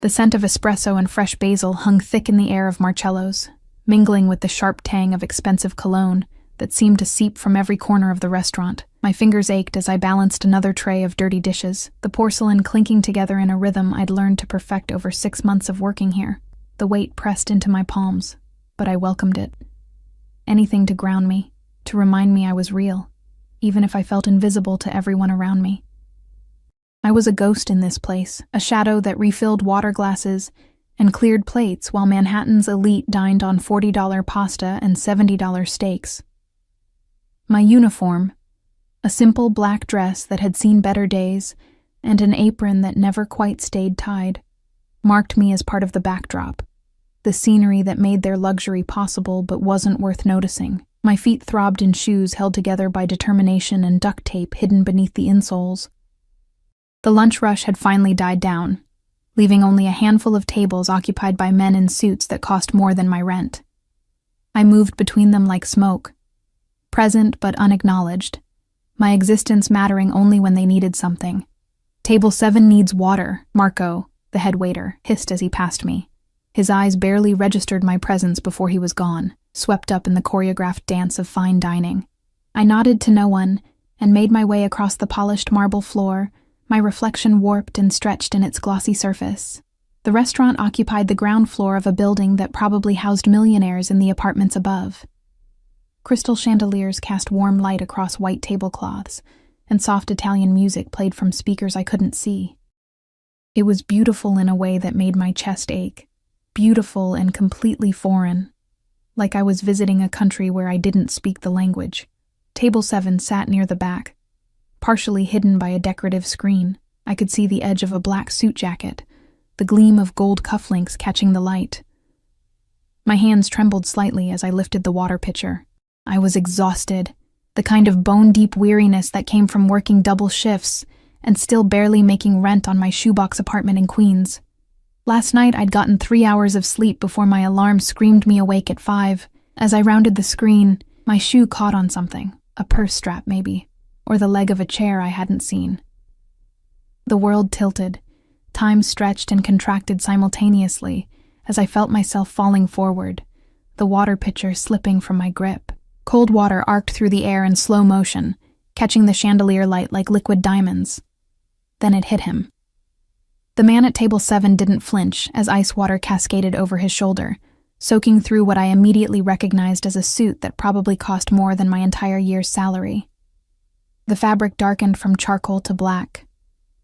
The scent of espresso and fresh basil hung thick in the air of Marcello's, mingling with the sharp tang of expensive cologne that seemed to seep from every corner of the restaurant. My fingers ached as I balanced another tray of dirty dishes, the porcelain clinking together in a rhythm I'd learned to perfect over 6 months of working here. The weight pressed into my palms, but I welcomed it. Anything to ground me, to remind me I was real, even if I felt invisible to everyone around me. I was a ghost in this place, a shadow that refilled water glasses and cleared plates while Manhattan's elite dined on $40 pasta and $70 steaks. My uniform, a simple black dress that had seen better days and an apron that never quite stayed tied, marked me as part of the backdrop, the scenery that made their luxury possible but wasn't worth noticing. My feet throbbed in shoes held together by determination and duct tape hidden beneath the insoles. The lunch rush had finally died down, leaving only a handful of tables occupied by men in suits that cost more than my rent. I moved between them like smoke, present but unacknowledged, my existence mattering only when they needed something. "Table 7 needs water," Marco, the head waiter, hissed as he passed me. His eyes barely registered my presence before he was gone, swept up in the choreographed dance of fine dining. I nodded to no one and made my way across the polished marble floor, my reflection warped and stretched in its glossy surface. The restaurant occupied the ground floor of a building that probably housed millionaires in the apartments above. Crystal chandeliers cast warm light across white tablecloths, and soft Italian music played from speakers I couldn't see. It was beautiful in a way that made my chest ache, beautiful and completely foreign, like I was visiting a country where I didn't speak the language. Table 7 sat near the back, partially hidden by a decorative screen. I could see the edge of a black suit jacket, the gleam of gold cufflinks catching the light. My hands trembled slightly as I lifted the water pitcher. I was exhausted, the kind of bone-deep weariness that came from working double shifts and still barely making rent on my shoebox apartment in Queens. Last night I'd gotten 3 hours of sleep before my alarm screamed me awake at 5. As I rounded the screen, my shoe caught on something, a purse strap maybe, or the leg of a chair I hadn't seen. The world tilted, time stretched and contracted simultaneously as I felt myself falling forward, the water pitcher slipping from my grip. Cold water arced through the air in slow motion, catching the chandelier light like liquid diamonds. Then it hit him. The man at table 7 didn't flinch as ice water cascaded over his shoulder, soaking through what I immediately recognized as a suit that probably cost more than my entire year's salary. The fabric darkened from charcoal to black,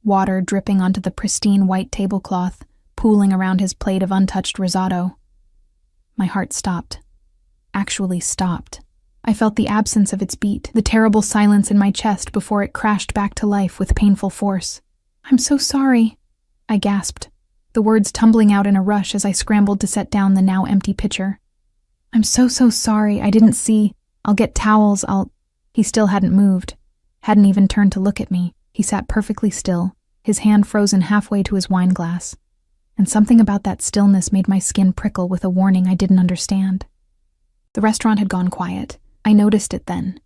water dripping onto the pristine white tablecloth, pooling around his plate of untouched risotto. My heart stopped. Actually stopped. I felt the absence of its beat, the terrible silence in my chest before it crashed back to life with painful force. "I'm so sorry," I gasped, the words tumbling out in a rush as I scrambled to set down the now empty pitcher. "I'm so sorry, I didn't see. I'll get towels, He still hadn't moved, hadn't even turned to look at me. He sat perfectly still, his hand frozen halfway to his wine glass. And something about that stillness made my skin prickle with a warning I didn't understand. The restaurant had gone quiet. I noticed it then.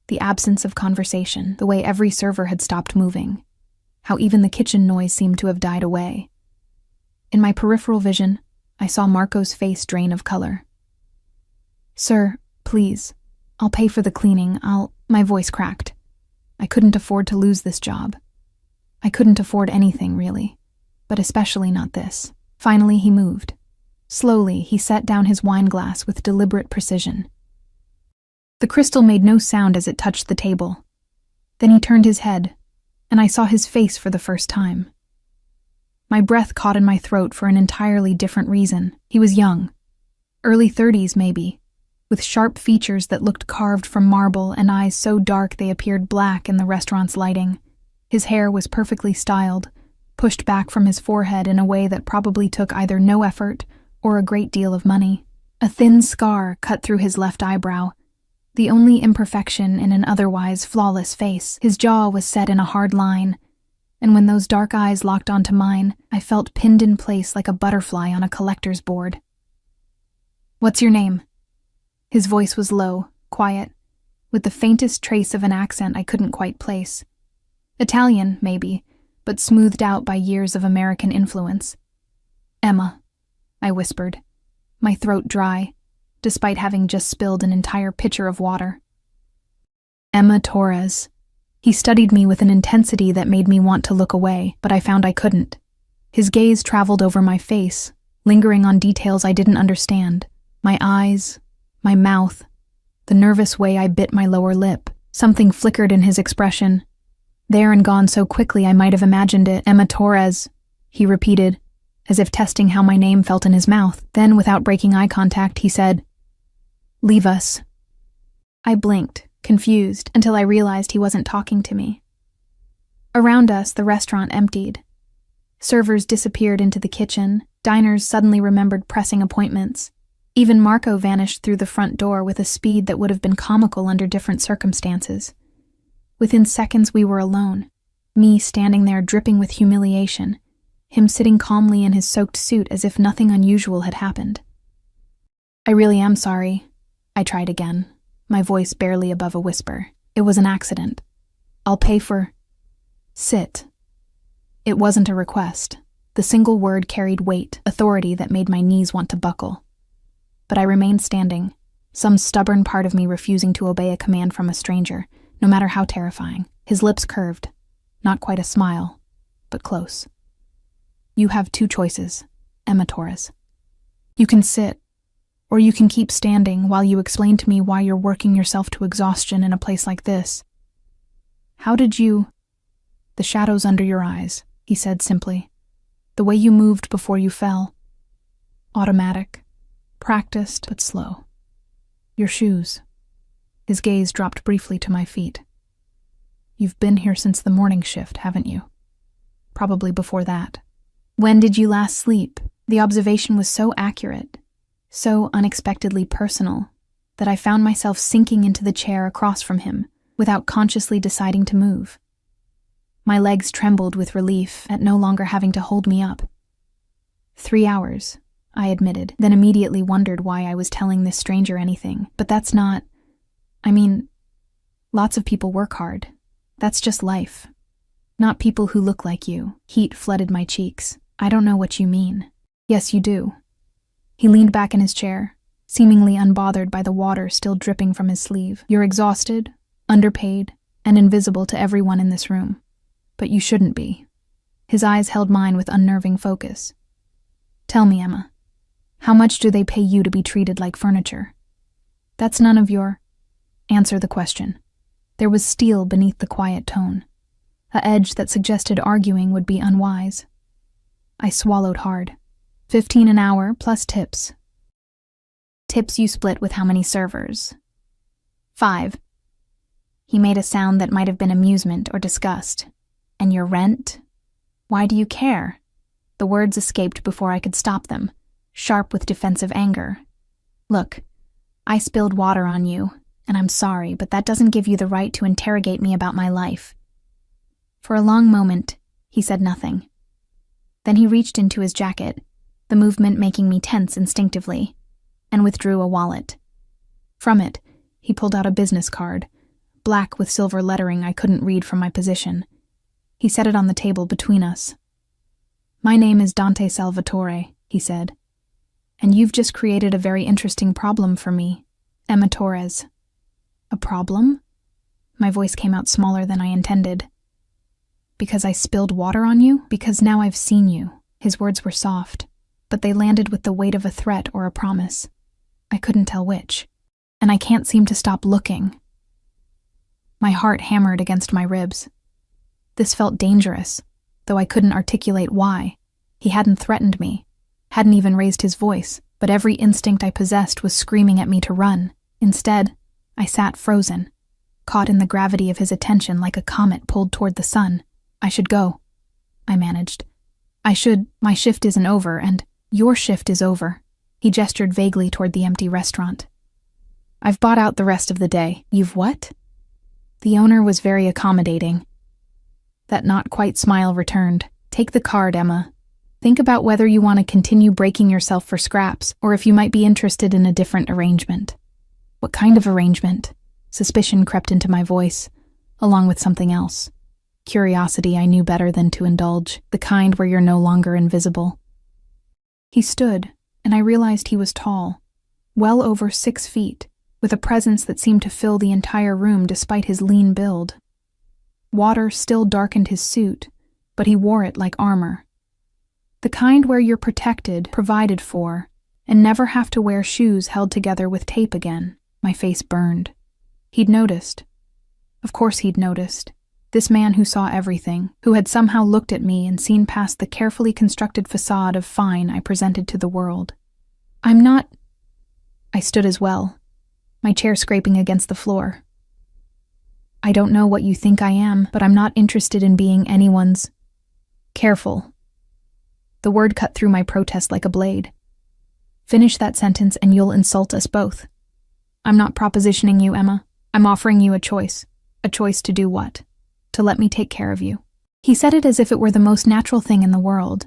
The absence of conversation, the way every server had stopped moving, how even the kitchen noise seemed to have died away. In my peripheral vision, I saw Marco's face drain of color. "Sir, please, I'll pay for the cleaning, My voice cracked. I couldn't afford to lose this job. I couldn't afford anything, really, but especially not this. Finally, he moved. Slowly, he set down his wine glass with deliberate precision. The crystal made no sound as it touched the table. Then he turned his head, and I saw his face for the first time. My breath caught in my throat for an entirely different reason. He was young, early 30s maybe, with sharp features that looked carved from marble and eyes so dark they appeared black in the restaurant's lighting. His hair was perfectly styled, pushed back from his forehead in a way that probably took either no effort or a great deal of money. A thin scar cut through his left eyebrow, the only imperfection in an otherwise flawless face. His jaw was set in a hard line, and when those dark eyes locked onto mine, I felt pinned in place like a butterfly on a collector's board. "What's your name?" His voice was low, quiet, with the faintest trace of an accent I couldn't quite place. Italian, maybe, but smoothed out by years of American influence. Emma, I whispered, my throat dry, despite having just spilled an entire pitcher of water. Emma Torres. He studied me with an intensity that made me want to look away, but I found I couldn't. His gaze traveled over my face, lingering on details I didn't understand. My eyes, my mouth, the nervous way I bit my lower lip. Something flickered in his expression. There and gone so quickly I might have imagined it. Emma Torres, he repeated, as if testing how my name felt in his mouth. Then, without breaking eye contact, he said, "Leave us." I blinked, confused, until I realized he wasn't talking to me. Around us, the restaurant emptied. Servers disappeared into the kitchen. Diners suddenly remembered pressing appointments. Even Marco vanished through the front door with a speed that would have been comical under different circumstances. Within seconds, we were alone. Me standing there dripping with humiliation. Him sitting calmly in his soaked suit as if nothing unusual had happened. "I really am sorry," I tried again, my voice barely above a whisper. "It was an accident. I'll pay for—" "Sit." It wasn't a request. The single word carried weight, authority that made my knees want to buckle. But I remained standing, some stubborn part of me refusing to obey a command from a stranger, no matter how terrifying. His lips curved, not quite a smile, but close. "You have two choices, Emma Torres. You can sit, or you can keep standing while you explain to me why you're working yourself to exhaustion in a place like this. How did you—" "The shadows under your eyes," he said simply. "The way you moved before you fell. Automatic. Practiced, but slow. Your shoes." His gaze dropped briefly to my feet. "You've been here since the morning shift, haven't you? Probably before that." "When did you last sleep?" The observation was so accurate, so unexpectedly personal, that I found myself sinking into the chair across from him without consciously deciding to move. My legs trembled with relief at no longer having to hold me up. 3 hours. I admitted, then immediately wondered why I was telling this stranger anything. But that's not... lots of people work hard. That's just life. Not people who look like you. Heat flooded my cheeks. "I don't know what you mean." "Yes, you do." He leaned back in his chair, seemingly unbothered by the water still dripping from his sleeve. "You're exhausted, underpaid, and invisible to everyone in this room. But you shouldn't be." His eyes held mine with unnerving focus. "Tell me, Emma. How much do they pay you to be treated like furniture?" "That's none of your—" "Answer the question." There was steel beneath the quiet tone, a edge that suggested arguing would be unwise. I swallowed hard. 15 an hour plus tips. "Tips you split with how many servers?" 5. He made a sound that might have been amusement or disgust. "And your rent? Why do you care?" The words escaped before I could stop them, sharp with defensive anger. "Look, I spilled water on you, and I'm sorry, but that doesn't give you the right to interrogate me about my life." For a long moment, he said nothing. Then he reached into his jacket, the movement making me tense instinctively, and withdrew a wallet. From it, he pulled out a business card, black with silver lettering I couldn't read from my position. He set it on the table between us. "My name is Dante Salvatore," he said. "And you've just created a very interesting problem for me, Emma Torres." "A problem?" My voice came out smaller than I intended. "Because I spilled water on you? Because now I've seen you." His words were soft, but they landed with the weight of a threat or a promise. I couldn't tell which. "And I can't seem to stop looking." My heart hammered against my ribs. This felt dangerous, though I couldn't articulate why. He hadn't threatened me, hadn't even raised his voice, but every instinct I possessed was screaming at me to run. Instead, I sat frozen, caught in the gravity of his attention like a comet pulled toward the sun. "I should go," I managed. My shift isn't over, and your shift is over." He gestured vaguely toward the empty restaurant. "I've bought out the rest of the day." "You've what?" The owner was very accommodating. That not-quite smile returned. "Take the card, Emma. Think about whether you want to continue breaking yourself for scraps, or if you might be interested in a different arrangement." "What kind of arrangement?" Suspicion crept into my voice, along with something else. Curiosity I knew better than to indulge, the kind where you're no longer invisible. He stood, and I realized he was tall, well over 6 feet, with a presence that seemed to fill the entire room despite his lean build. Water still darkened his suit, but he wore it like armor. The kind where you're protected, provided for, and never have to wear shoes held together with tape again. My face burned. He'd noticed. Of course he'd noticed. This man who saw everything, who had somehow looked at me and seen past the carefully constructed facade of fine I presented to the world. I'm not... I stood as well, my chair scraping against the floor. I don't know what you think I am, but I'm not interested in being anyone's... Careful. The word cut through my protest like a blade. Finish that sentence and you'll insult us both. I'm not propositioning you, Emma. I'm offering you a choice. A choice to do what? To let me take care of you. He said it as if it were the most natural thing in the world.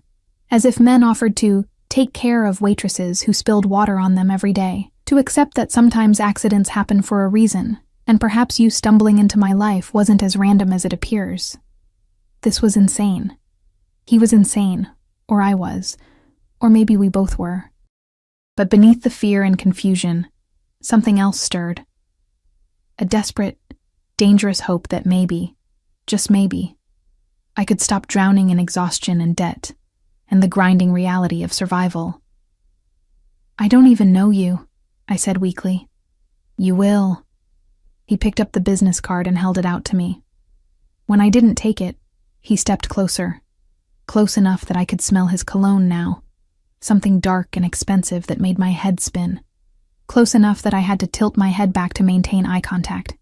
As if men offered to take care of waitresses who spilled water on them every day. To accept that sometimes accidents happen for a reason, and perhaps you stumbling into my life wasn't as random as it appears. This was insane. He was insane, or I was, or maybe we both were. But beneath the fear and confusion, something else stirred. A desperate, dangerous hope that maybe, just maybe, I could stop drowning in exhaustion and debt, and the grinding reality of survival. I don't even know you, I said weakly. You will. He picked up the business card and held it out to me. When I didn't take it, he stepped closer. Close enough that I could smell his cologne now, something dark and expensive that made my head spin. Close enough that I had to tilt my head back to maintain eye contact.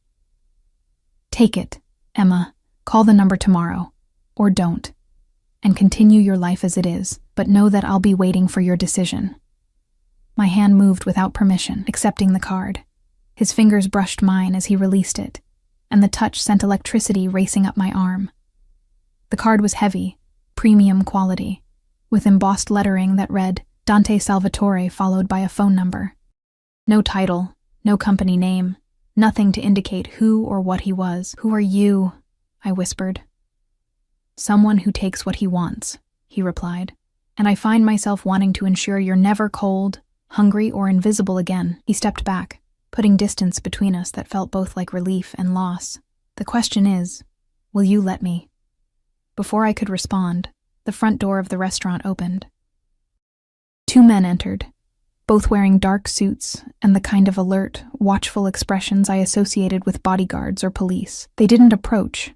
Take it, Emma. Call the number tomorrow, or don't, and continue your life as it is, but know that I'll be waiting for your decision. My hand moved without permission, accepting the card. His fingers brushed mine as he released it, and the touch sent electricity racing up my arm. The card was heavy, premium quality, with embossed lettering that read Dante Salvatore followed by a phone number. No title, no company name, nothing to indicate who or what he was. Who are you? I whispered. Someone who takes what he wants, he replied, and I find myself wanting to ensure you're never cold, hungry, or invisible again. He stepped back, putting distance between us that felt both like relief and loss. The question is, will you let me? Before I could respond, the front door of the restaurant opened. 2 men entered, both wearing dark suits and the kind of alert, watchful expressions I associated with bodyguards or police. They didn't approach,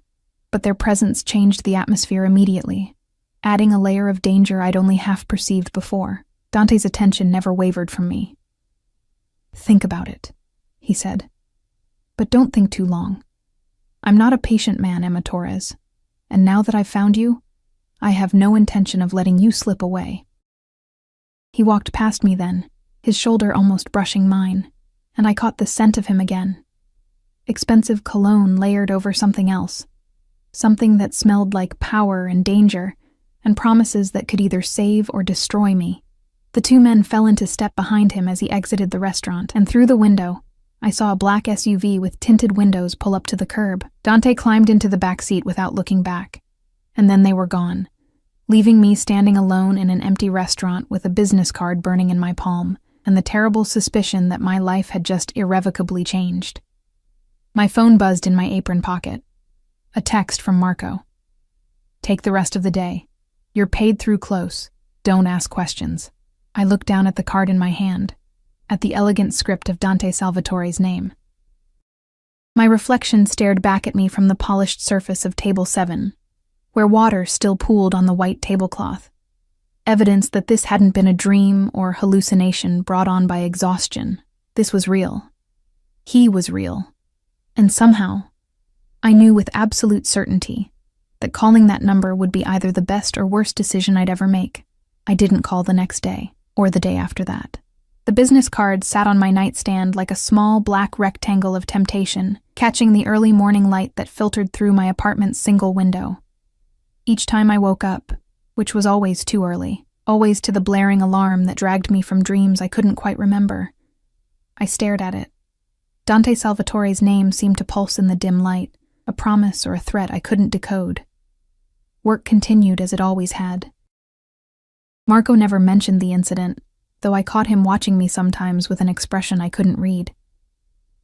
but their presence changed the atmosphere immediately, adding a layer of danger I'd only half perceived before. Dante's attention never wavered from me. Think about it, he said. But don't think too long. I'm not a patient man, Emma Torres, and now that I've found you, I have no intention of letting you slip away. He walked past me then, his shoulder almost brushing mine, and I caught the scent of him again. Expensive cologne layered over something else, something that smelled like power and danger, and promises that could either save or destroy me. The 2 men fell into step behind him as he exited the restaurant, and through the window, I saw a black SUV with tinted windows pull up to the curb. Dante climbed into the back seat without looking back, and then they were gone, leaving me standing alone in an empty restaurant with a business card burning in my palm, and the terrible suspicion that my life had just irrevocably changed. My phone buzzed in my apron pocket. A text from Marco. Take the rest of the day. You're paid through close. Don't ask questions. I looked down at the card in my hand, at the elegant script of Dante Salvatore's name. My reflection stared back at me from the polished surface of table 7, where water still pooled on the white tablecloth. Evidence that this hadn't been a dream or hallucination brought on by exhaustion. This was real. He was real. And somehow, I knew with absolute certainty that calling that number would be either the best or worst decision I'd ever make. I didn't call the next day, or the day after that. The business card sat on my nightstand like a small black rectangle of temptation, catching the early morning light that filtered through my apartment's single window. Each time I woke up, which was always too early, always to the blaring alarm that dragged me from dreams I couldn't quite remember, I stared at it. Dante Salvatore's name seemed to pulse in the dim light, a promise or a threat I couldn't decode. Work continued as it always had. Marco never mentioned the incident, though I caught him watching me sometimes with an expression I couldn't read.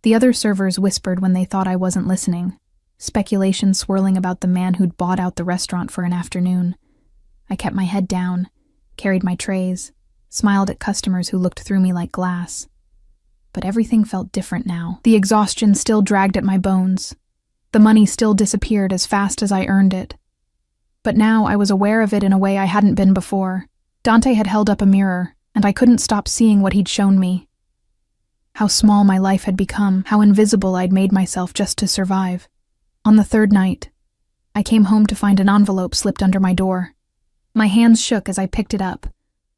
The other servers whispered when they thought I wasn't listening, speculation swirling about the man who'd bought out the restaurant for an afternoon. I kept my head down, carried my trays, smiled at customers who looked through me like glass. But everything felt different now. The exhaustion still dragged at my bones. The money still disappeared as fast as I earned it. But now I was aware of it in a way I hadn't been before. Dante had held up a mirror, and I couldn't stop seeing what he'd shown me. How small my life had become, how invisible I'd made myself just to survive. On the third night, I came home to find an envelope slipped under my door. My hands shook as I picked it up,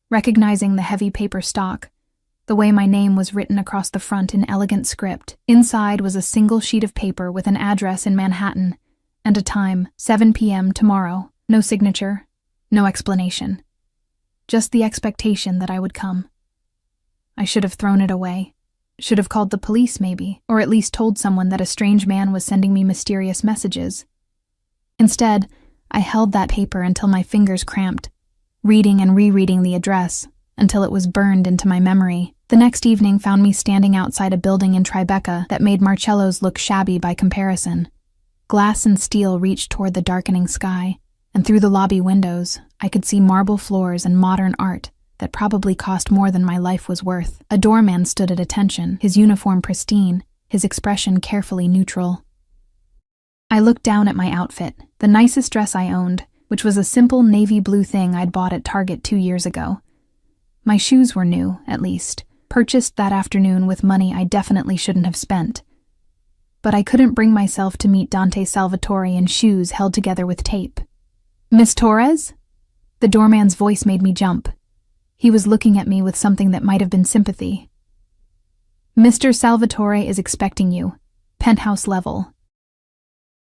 recognizing the heavy paper stock, the way my name was written across the front in elegant script. Inside was a single sheet of paper with an address in Manhattan, and a time, 7 p.m. tomorrow. No signature, no explanation. Just the expectation that I would come. I should have thrown it away. Should have called the police maybe, or at least told someone that a strange man was sending me mysterious messages. Instead, I held that paper until my fingers cramped, reading and rereading the address, until it was burned into my memory. The next evening found me standing outside a building in Tribeca that made Marcello's look shabby by comparison. Glass and steel reached toward the darkening sky, and through the lobby windows, I could see marble floors and modern art that probably cost more than my life was worth. A doorman stood at attention, his uniform pristine, his expression carefully neutral. I looked down at my outfit, the nicest dress I owned, which was a simple navy blue thing I'd bought at Target 2 years ago. My shoes were new, at least, purchased that afternoon with money I definitely shouldn't have spent. But I couldn't bring myself to meet Dante Salvatore in shoes held together with tape. "Miss Torres?" The doorman's voice made me jump. He was looking at me with something that might have been sympathy. "Mr. Salvatore is expecting you. Penthouse level."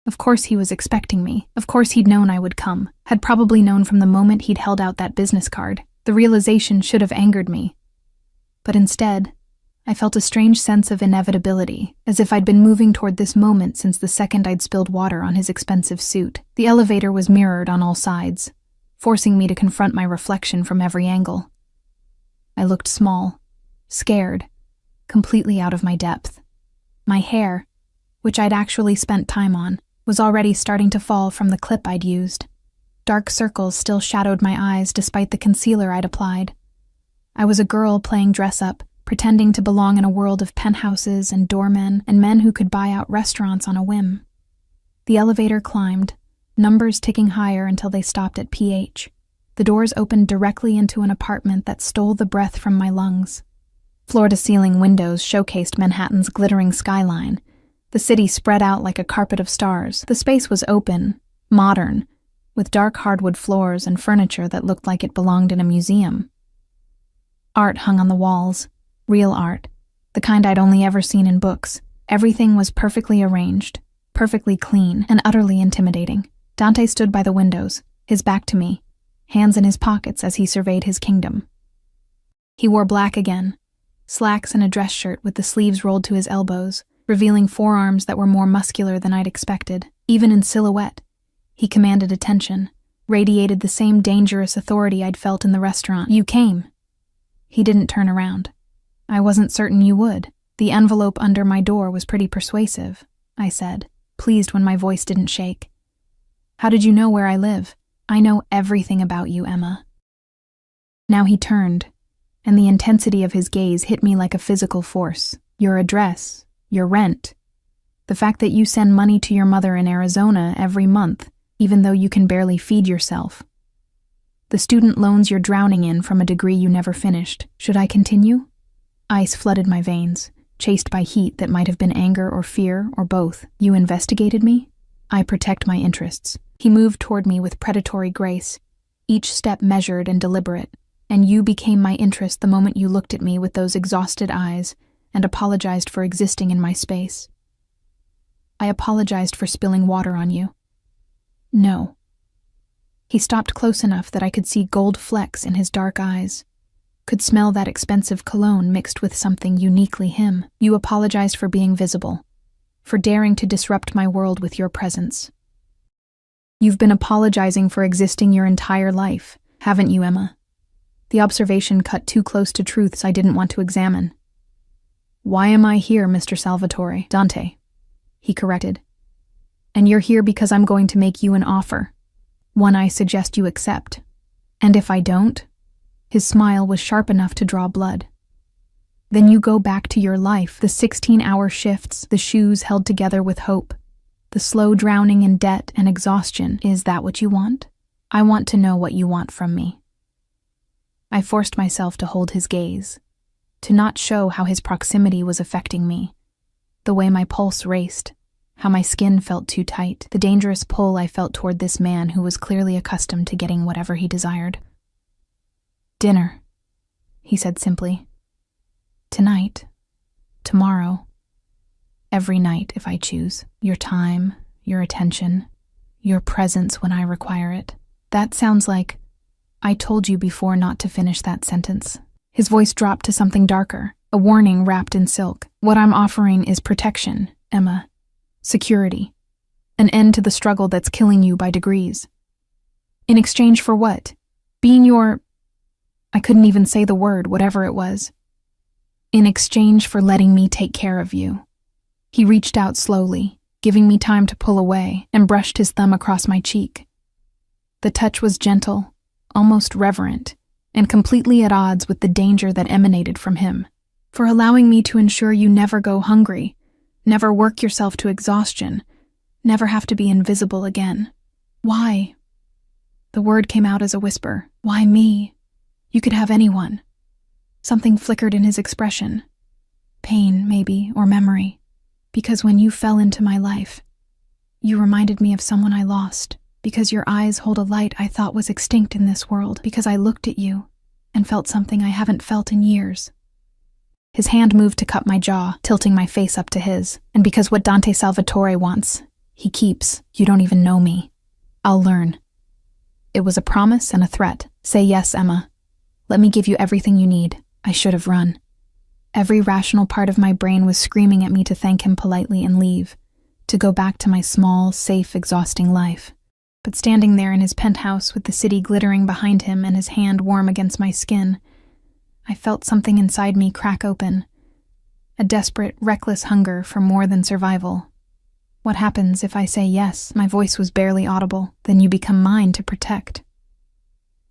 Of course he was expecting me. Of course he'd known I would come. Had probably known from the moment he'd held out that business card. The realization should have angered me. But instead, I felt a strange sense of inevitability, as if I'd been moving toward this moment since the second I'd spilled water on his expensive suit. The elevator was mirrored on all sides, forcing me to confront my reflection from every angle. I looked small, scared, completely out of my depth. My hair, which I'd actually spent time on, was already starting to fall from the clip I'd used. Dark circles still shadowed my eyes despite the concealer I'd applied. I was a girl playing dress-up, pretending to belong in a world of penthouses and doormen and men who could buy out restaurants on a whim. The elevator climbed, numbers ticking higher until they stopped at PH. The doors opened directly into an apartment that stole the breath from my lungs. Floor-to-ceiling windows showcased Manhattan's glittering skyline. The city spread out like a carpet of stars. The space was open, modern, with dark hardwood floors and furniture that looked like it belonged in a museum. Art hung on the walls, real art, the kind I'd only ever seen in books. Everything was perfectly arranged, perfectly clean, and utterly intimidating. Dante stood by the windows, his back to me, hands in his pockets as he surveyed his kingdom. He wore black again, slacks and a dress shirt with the sleeves rolled to his elbows, revealing forearms that were more muscular than I'd expected. Even in silhouette, he commanded attention, radiated the same dangerous authority I'd felt in the restaurant. "You came." He didn't turn around. "I wasn't certain you would. The envelope under my door was pretty persuasive," I said, pleased when my voice didn't shake. "How did you know where I live?" "I know everything about you, Emma." Now he turned, and the intensity of his gaze hit me like a physical force. "Your address, your rent, the fact that you send money to your mother in Arizona every month, even though you can barely feed yourself. The student loans you're drowning in from a degree you never finished. Should I continue?" Ice flooded my veins, chased by heat that might have been anger or fear or both. "You investigated me? I protect my interests." He moved toward me with predatory grace, each step measured and deliberate, "and you became my interest the moment you looked at me with those exhausted eyes and apologized for existing in my space." "I apologized for spilling water on you." "No." He stopped close enough that I could see gold flecks in his dark eyes, could smell that expensive cologne mixed with something uniquely him. "You apologized for being visible, for daring to disrupt my world with your presence. You've been apologizing for existing your entire life, haven't you, Emma?" The observation cut too close to truths I didn't want to examine. "Why am I here, Mr. Salvatore?" "Dante," he corrected. "And you're here because I'm going to make you an offer. One I suggest you accept. And if I don't," his smile was sharp enough to draw blood, "then you go back to your life, the 16-hour shifts, the shoes held together with hope, the slow drowning in debt and exhaustion. Is that what you want? I want to know what you want from me." I forced myself to hold his gaze, to not show how his proximity was affecting me, the way my pulse raced, how my skin felt too tight, the dangerous pull I felt toward this man who was clearly accustomed to getting whatever he desired. "Dinner," he said simply. "Tonight, tomorrow, every night if I choose. Your time, your attention, your presence when I require it." That sounds like, "I told you before not to finish that sentence." His voice dropped to something darker, a warning wrapped in silk. "What I'm offering is protection, Emma. Security. An end to the struggle that's killing you by degrees. In exchange for what? Being your—" I couldn't even say the word, whatever it was. "In exchange for letting me take care of you." He reached out slowly, giving me time to pull away, and brushed his thumb across my cheek. The touch was gentle, almost reverent, and completely at odds with the danger that emanated from him. "For allowing me to ensure you never go hungry, never work yourself to exhaustion, never have to be invisible again." "Why?" The word came out as a whisper. "Why me? You could have anyone." Something flickered in his expression. Pain, maybe, or memory. "Because when you fell into my life, you reminded me of someone I lost. Because your eyes hold a light I thought was extinct in this world. Because I looked at you and felt something I haven't felt in years." His hand moved to cup my jaw, tilting my face up to his. "And because what Dante Salvatore wants, he keeps. You don't even know me. I'll learn." It was a promise and a threat. "Say yes, Emma. Let me give you everything you need." I should have run. Every rational part of my brain was screaming at me to thank him politely and leave, to go back to my small, safe, exhausting life. But standing there in his penthouse with the city glittering behind him and his hand warm against my skin, I felt something inside me crack open. A desperate, reckless hunger for more than survival. "What happens if I say yes?" My voice was barely audible. "Then you become mine to protect."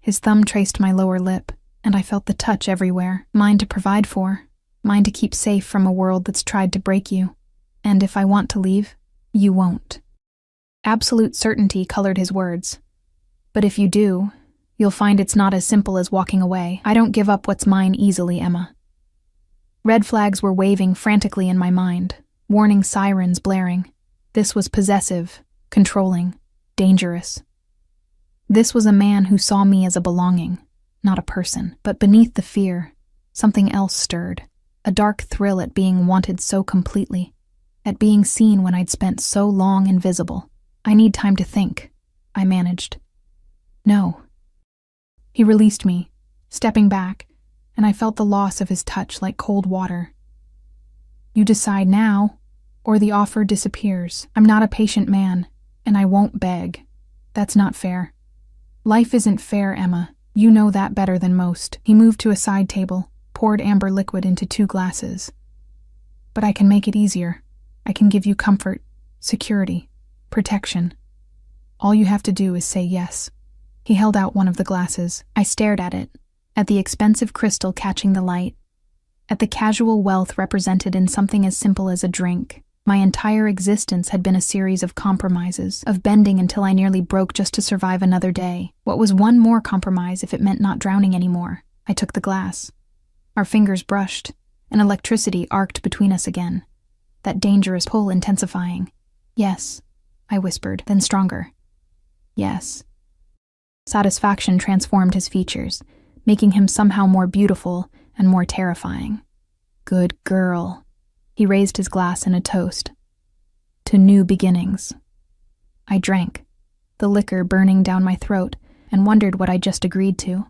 His thumb traced my lower lip, and I felt the touch everywhere. Mine to provide for, mine to keep safe from a world that's tried to break you. And if I want to leave, you won't. Absolute certainty colored his words. "But if you do, you'll find it's not as simple as walking away. I don't give up what's mine easily, Emma." Red flags were waving frantically in my mind, warning sirens blaring. This was possessive, controlling, dangerous. This was a man who saw me as a belonging, not a person. But beneath the fear, something else stirred. A dark thrill at being wanted so completely, at being seen when I'd spent so long invisible. "I need time to think," I managed. "No." He released me, stepping back, and I felt the loss of his touch like cold water. "You decide now, or the offer disappears. I'm not a patient man, and I won't beg. That's not fair. Life isn't fair, Emma. You know that better than most." He moved to a side table, poured amber liquid into 2 glasses. "But I can make it easier. I can give you comfort, security, protection. All you have to do is say yes." He held out one of the glasses. I stared at it, at the expensive crystal catching the light, at the casual wealth represented in something as simple as a drink. My entire existence had been a series of compromises, of bending until I nearly broke just to survive another day. What was one more compromise if it meant not drowning anymore? I took the glass. Our fingers brushed, and electricity arced between us again, that dangerous pull intensifying. "Yes," I whispered, then stronger. "Yes." Satisfaction transformed his features, making him somehow more beautiful and more terrifying. "Good girl." He raised his glass in a toast. "To new beginnings." I drank, the liquor burning down my throat, and wondered what I just agreed to.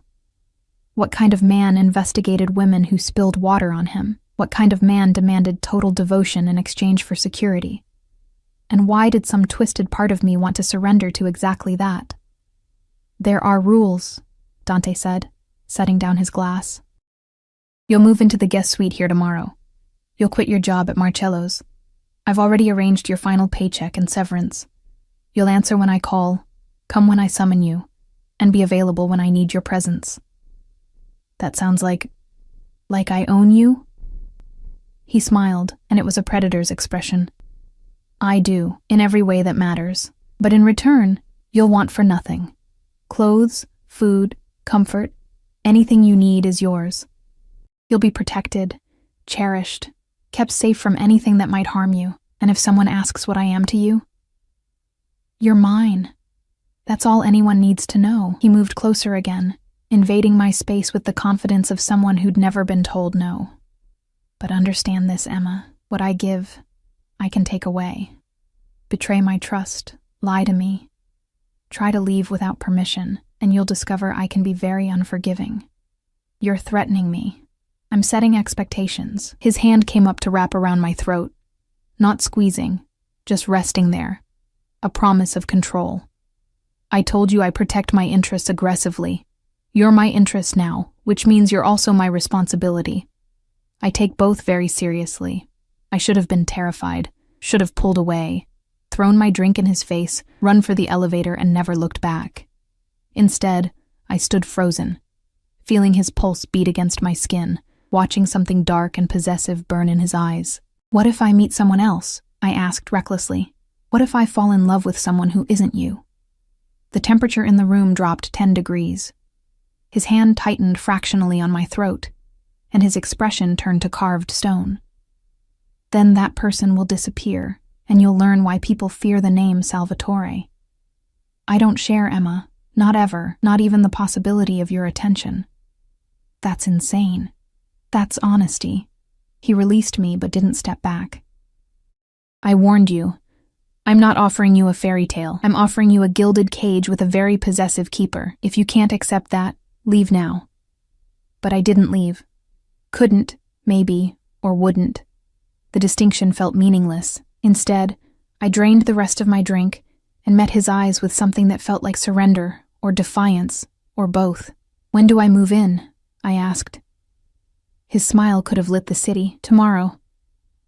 What kind of man investigated women who spilled water on him? What kind of man demanded total devotion in exchange for security? And why did some twisted part of me want to surrender to exactly that? "There are rules," Dante said, setting down his glass. You'll move into the guest suite here tomorrow. You'll quit your job at Marcello's. I've already arranged your final paycheck and severance. You'll answer when I call, come when I summon you, and be available when I need your presence. That sounds like I own you? He smiled, and it was a predator's expression. I do, in every way that matters. But in return, you'll want for nothing. Clothes, food, comfort, anything you need is yours. You'll be protected, cherished, kept safe from anything that might harm you, and if someone asks what I am to you, you're mine. That's all anyone needs to know. He moved closer again, invading my space with the confidence of someone who'd never been told no. But understand this, Emma. What I give, I can take away. Betray my trust, lie to me. Try to leave without permission, and you'll discover I can be very unforgiving. You're threatening me. I'm setting expectations. His hand came up to wrap around my throat. Not squeezing, just resting there. A promise of control. I told you I protect my interests aggressively. You're my interest now, which means you're also my responsibility. I take both very seriously. I should have been terrified, should have pulled away, thrown my drink in his face, run for the elevator, and never looked back. Instead, I stood frozen, feeling his pulse beat against my skin, watching something dark and possessive burn in his eyes. What if I meet someone else? I asked recklessly. What if I fall in love with someone who isn't you? The temperature in the room dropped 10 degrees. His hand tightened fractionally on my throat, and his expression turned to carved stone. Then that person will disappear, and you'll learn why people fear the name Salvatore. I don't share, Emma, not ever, not even the possibility of your attention. That's insane. That's honesty. He released me but didn't step back. I warned you. I'm not offering you a fairy tale. I'm offering you a gilded cage with a very possessive keeper. If you can't accept that, leave now. But I didn't leave. Couldn't, maybe, or wouldn't. The distinction felt meaningless. Instead, I drained the rest of my drink and met his eyes with something that felt like surrender, or defiance, or both. When do I move in? I asked. His smile could have lit the city. Tomorrow.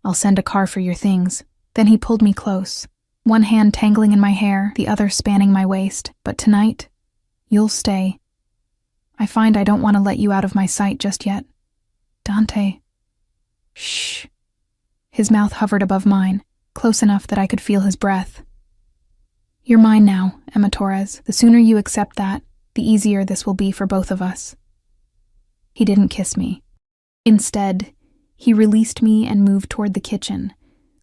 I'll send a car for your things. Then he pulled me close, one hand tangling in my hair, the other spanning my waist. But tonight, you'll stay. I find I don't want to let you out of my sight just yet. Dante. Shh. His mouth hovered above mine, close enough that I could feel his breath. You're mine now, Emma Torres. The sooner you accept that, the easier this will be for both of us. He didn't kiss me. Instead, he released me and moved toward the kitchen,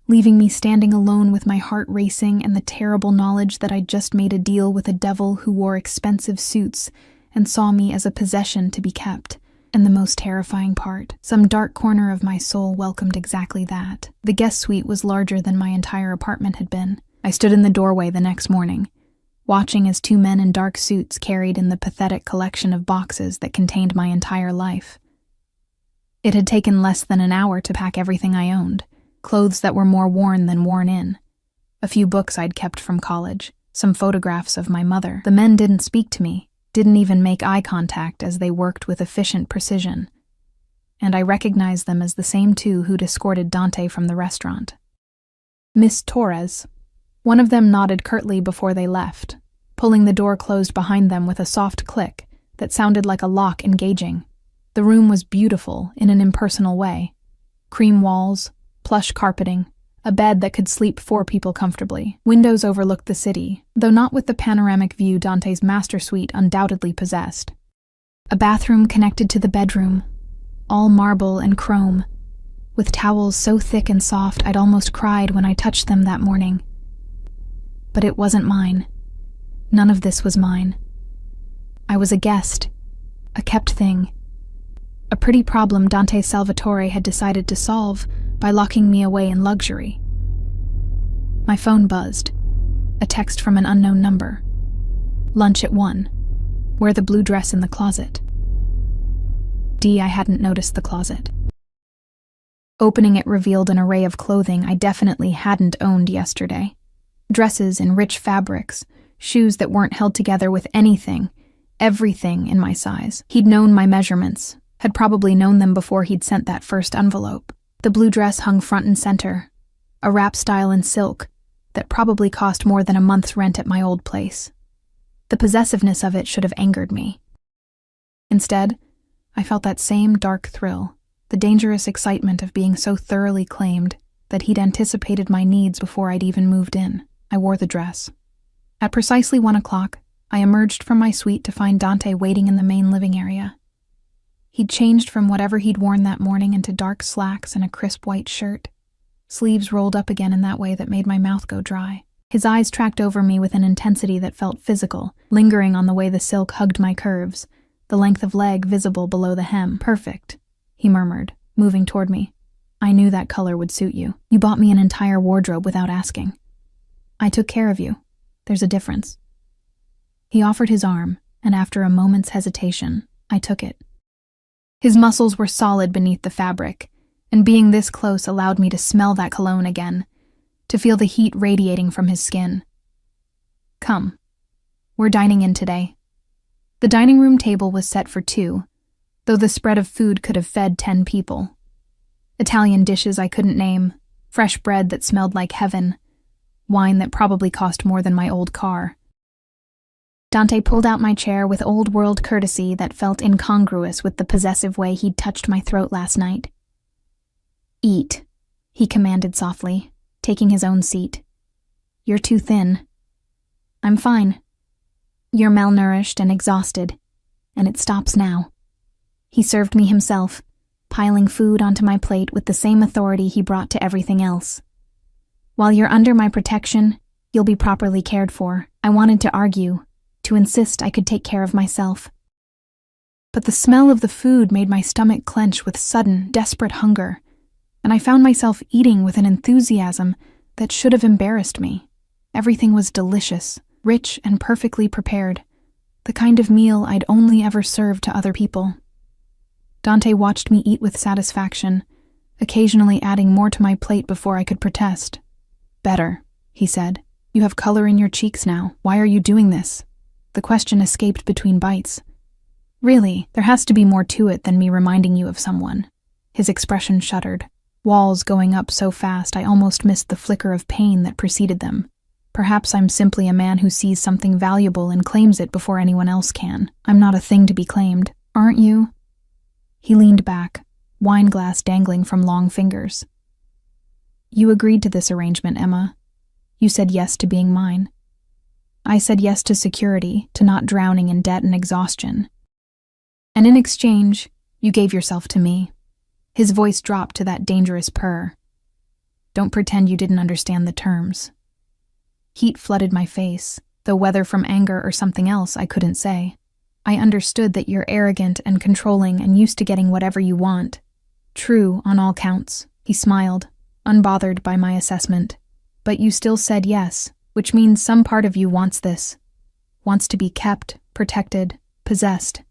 leaving me standing alone with my heart racing and the terrible knowledge that I'd just made a deal with a devil who wore expensive suits and saw me as a possession to be kept. And the most terrifying part, some dark corner of my soul welcomed exactly that. The guest suite was larger than my entire apartment had been. I stood in the doorway the next morning, watching as two men in dark suits carried in the pathetic collection of boxes that contained my entire life. It had taken less than an hour to pack everything I owned, clothes that were more worn than worn in, a few books I'd kept from college, some photographs of my mother. The men didn't speak to me, didn't even make eye contact as they worked with efficient precision, and I recognized them as the same two who'd escorted Dante from the restaurant. Miss Torres. One of them nodded curtly before they left, pulling the door closed behind them with a soft click that sounded like a lock engaging. The room was beautiful in an impersonal way. Cream walls, plush carpeting, a bed that could sleep 4 people comfortably. Windows overlooked the city, though not with the panoramic view Dante's master suite undoubtedly possessed. A bathroom connected to the bedroom, all marble and chrome, with towels so thick and soft I'd almost cried when I touched them that morning. But it wasn't mine. None of this was mine. I was a guest, a kept thing. A pretty problem Dante Salvatore had decided to solve by locking me away in luxury. My phone buzzed. A text from an unknown number. Lunch at 1. Wear the blue dress in the closet. I hadn't noticed the closet. Opening it revealed an array of clothing I definitely hadn't owned yesterday. Dresses in rich fabrics, shoes that weren't held together with anything, everything in my size. He'd known my measurements, had probably known them before he'd sent that first envelope. The blue dress hung front and center, a wrap style in silk that probably cost more than a month's rent at my old place. The possessiveness of it should have angered me. Instead, I felt that same dark thrill, the dangerous excitement of being so thoroughly claimed that he'd anticipated my needs before I'd even moved in. I wore the dress. At precisely 1 o'clock, I emerged from my suite to find Dante waiting in the main living area. He'd changed from whatever he'd worn that morning into dark slacks and a crisp white shirt, sleeves rolled up again in that way that made my mouth go dry. His eyes tracked over me with an intensity that felt physical, lingering on the way the silk hugged my curves, the length of leg visible below the hem. "Perfect," he murmured, moving toward me. "I knew that color would suit you. You bought me an entire wardrobe without asking. I took care of you. There's a difference." He offered his arm, and after a moment's hesitation, I took it. His muscles were solid beneath the fabric, and being this close allowed me to smell that cologne again, to feel the heat radiating from his skin. "Come. We're dining in today." The dining room table was set for 2, though the spread of food could have fed 10 people. Italian dishes I couldn't name, fresh bread that smelled like heaven, wine that probably cost more than my old car. Dante pulled out my chair with old-world courtesy that felt incongruous with the possessive way he'd touched my throat last night. "Eat," he commanded softly, taking his own seat. "You're too thin." "I'm fine." "You're malnourished and exhausted, and it stops now." He served me himself, piling food onto my plate with the same authority he brought to everything else. "While you're under my protection, you'll be properly cared for." I wanted to argue, to insist I could take care of myself. But the smell of the food made my stomach clench with sudden, desperate hunger, and I found myself eating with an enthusiasm that should have embarrassed me. Everything was delicious, rich and perfectly prepared, the kind of meal I'd only ever served to other people. Dante watched me eat with satisfaction, occasionally adding more to my plate before I could protest. "Better," he said. "You have color in your cheeks now. Why are you doing this?" The question escaped between bites. "Really, there has to be more to it than me reminding you of someone." His expression shuddered, walls going up so fast I almost missed the flicker of pain that preceded them. Perhaps I'm simply a man who sees something valuable and claims it before anyone else can. I'm not a thing to be claimed, aren't you? He leaned back, wine glass dangling from long fingers. "You agreed to this arrangement, Emma. You said yes to being mine. I said yes to security, to not drowning in debt and exhaustion. And in exchange, you gave yourself to me." His voice dropped to that dangerous purr. "Don't pretend you didn't understand the terms." Heat flooded my face, though whether from anger or something else I couldn't say. "I understood that you're arrogant and controlling and used to getting whatever you want. True on all counts." He smiled, unbothered by my assessment. "But you still said yes, which means some part of you wants this. Wants to be kept, protected, possessed.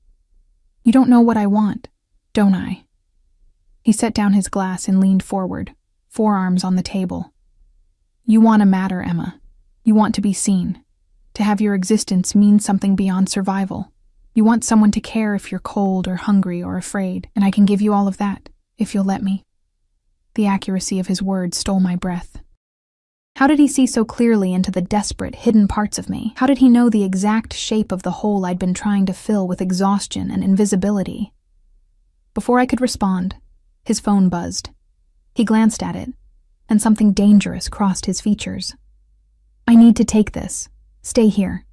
You don't know what I want, don't I?" He set down his glass and leaned forward, forearms on the table. "You want to matter, Emma. You want to be seen, to have your existence mean something beyond survival. You want someone to care if you're cold or hungry or afraid, and I can give you all of that, if you'll let me." The accuracy of his words stole my breath. How did he see so clearly into the desperate, hidden parts of me? How did he know the exact shape of the hole I'd been trying to fill with exhaustion and invisibility? Before I could respond, his phone buzzed. He glanced at it, and something dangerous crossed his features. "I need to take this. Stay here."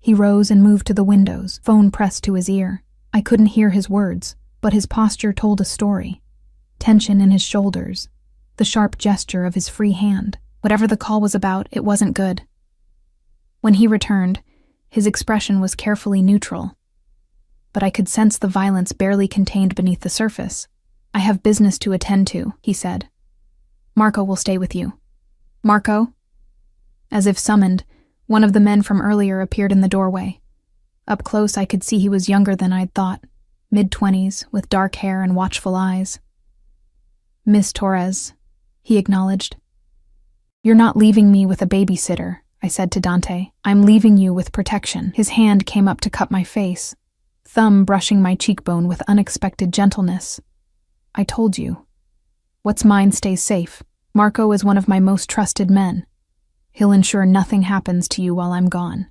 He rose and moved to the windows, phone pressed to his ear. I couldn't hear his words, but his posture told a story. Tension in his shoulders, the sharp gesture of his free hand. Whatever the call was about, it wasn't good. When he returned, his expression was carefully neutral. But I could sense the violence barely contained beneath the surface. "I have business to attend to," he said. "Marco will stay with you." "Marco?" As if summoned, one of the men from earlier appeared in the doorway. Up close I could see he was younger than I'd thought, mid-20s, with dark hair and watchful eyes. "Miss Torres," he acknowledged. "You're not leaving me with a babysitter," I said to Dante. "I'm leaving you with protection." His hand came up to cup my face, thumb brushing my cheekbone with unexpected gentleness. "I told you. What's mine stays safe. Marco is one of my most trusted men. He'll ensure nothing happens to you while I'm gone."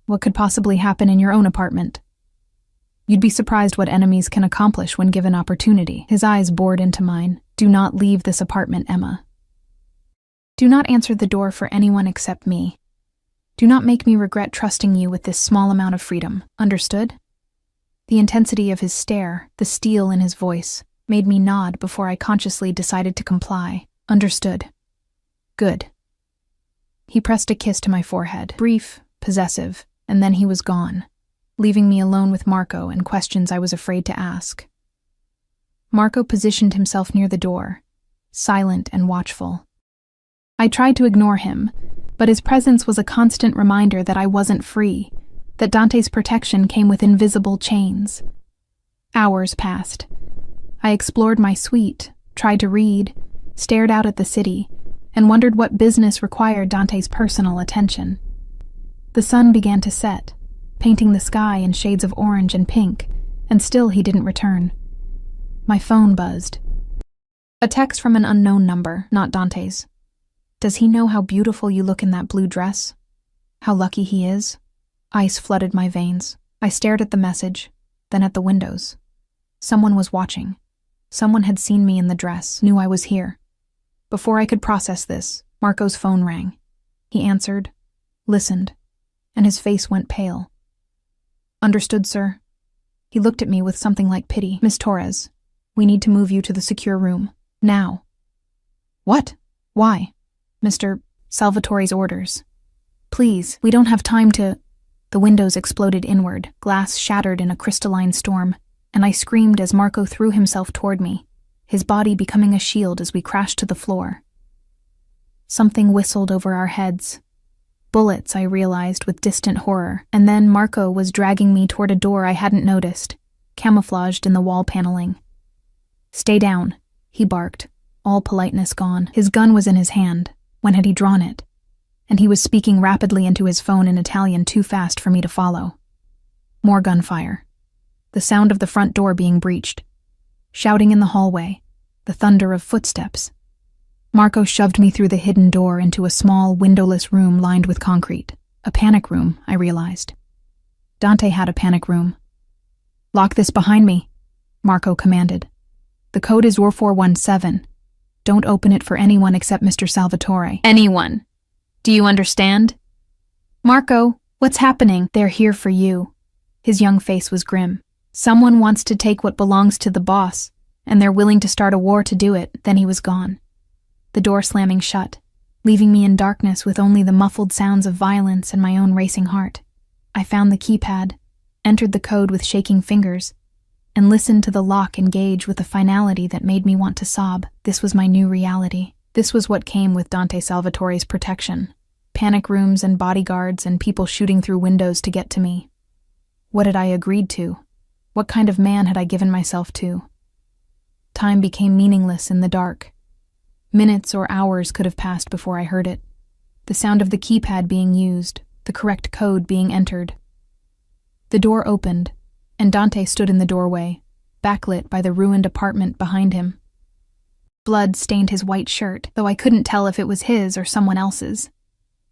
"What could possibly happen in your own apartment?" "You'd be surprised what enemies can accomplish when given opportunity." His eyes bored into mine. "Do not leave this apartment, Emma. Do not answer the door for anyone except me. Do not make me regret trusting you with this small amount of freedom. Understood?" The intensity of his stare, the steel in his voice, made me nod before I consciously decided to comply. "Understood." "Good." He pressed a kiss to my forehead, brief, possessive, and then he was gone, leaving me alone with Marco and questions I was afraid to ask. Marco positioned himself near the door, silent and watchful. I tried to ignore him, but his presence was a constant reminder that I wasn't free, that Dante's protection came with invisible chains. Hours passed. I explored my suite, tried to read, stared out at the city, and wondered what business required Dante's personal attention. The sun began to set, painting the sky in shades of orange and pink, and still he didn't return. My phone buzzed. A text from an unknown number, not Dante's. "Does he know how beautiful you look in that blue dress? How lucky he is?" Ice flooded my veins. I stared at the message, then at the windows. Someone was watching. Someone had seen me in the dress, knew I was here. Before I could process this, Marco's phone rang. He answered, listened, and his face went pale. "Understood, sir." He looked at me with something like pity. "Miss Torres, we need to move you to the secure room. Now." "What? Why?" "Mr. Salvatore's orders. Please, we don't have time to—" The windows exploded inward, glass shattered in a crystalline storm, and I screamed as Marco threw himself toward me, his body becoming a shield as we crashed to the floor. Something whistled over our heads. Bullets, I realized with distant horror, and then Marco was dragging me toward a door I hadn't noticed, camouflaged in the wall paneling. "Stay down," he barked, all politeness gone. His gun was in his hand. When had he drawn it? And he was speaking rapidly into his phone in Italian too fast for me to follow. More gunfire. The sound of the front door being breached. Shouting in the hallway. The thunder of footsteps. Marco shoved me through the hidden door into a small, windowless room lined with concrete. A panic room, I realized. Dante had a panic room. "Lock this behind me," Marco commanded. "The code is your 417. Don't open it for anyone except Mr. Salvatore." "Anyone. Do you understand?" "Marco, what's happening?" "They're here for you." His young face was grim. "Someone wants to take what belongs to the boss, and they're willing to start a war to do it." Then he was gone. The door slamming shut, leaving me in darkness with only the muffled sounds of violence and my own racing heart. I found the keypad, entered the code with shaking fingers, and listened to the lock engage with a finality that made me want to sob. This was my new reality. This was what came with Dante Salvatore's protection. Panic rooms and bodyguards and people shooting through windows to get to me. What had I agreed to? What kind of man had I given myself to? Time became meaningless in the dark. Minutes or hours could have passed before I heard it. The sound of the keypad being used, the correct code being entered. The door opened, and Dante stood in the doorway, backlit by the ruined apartment behind him. Blood stained his white shirt, though I couldn't tell if it was his or someone else's.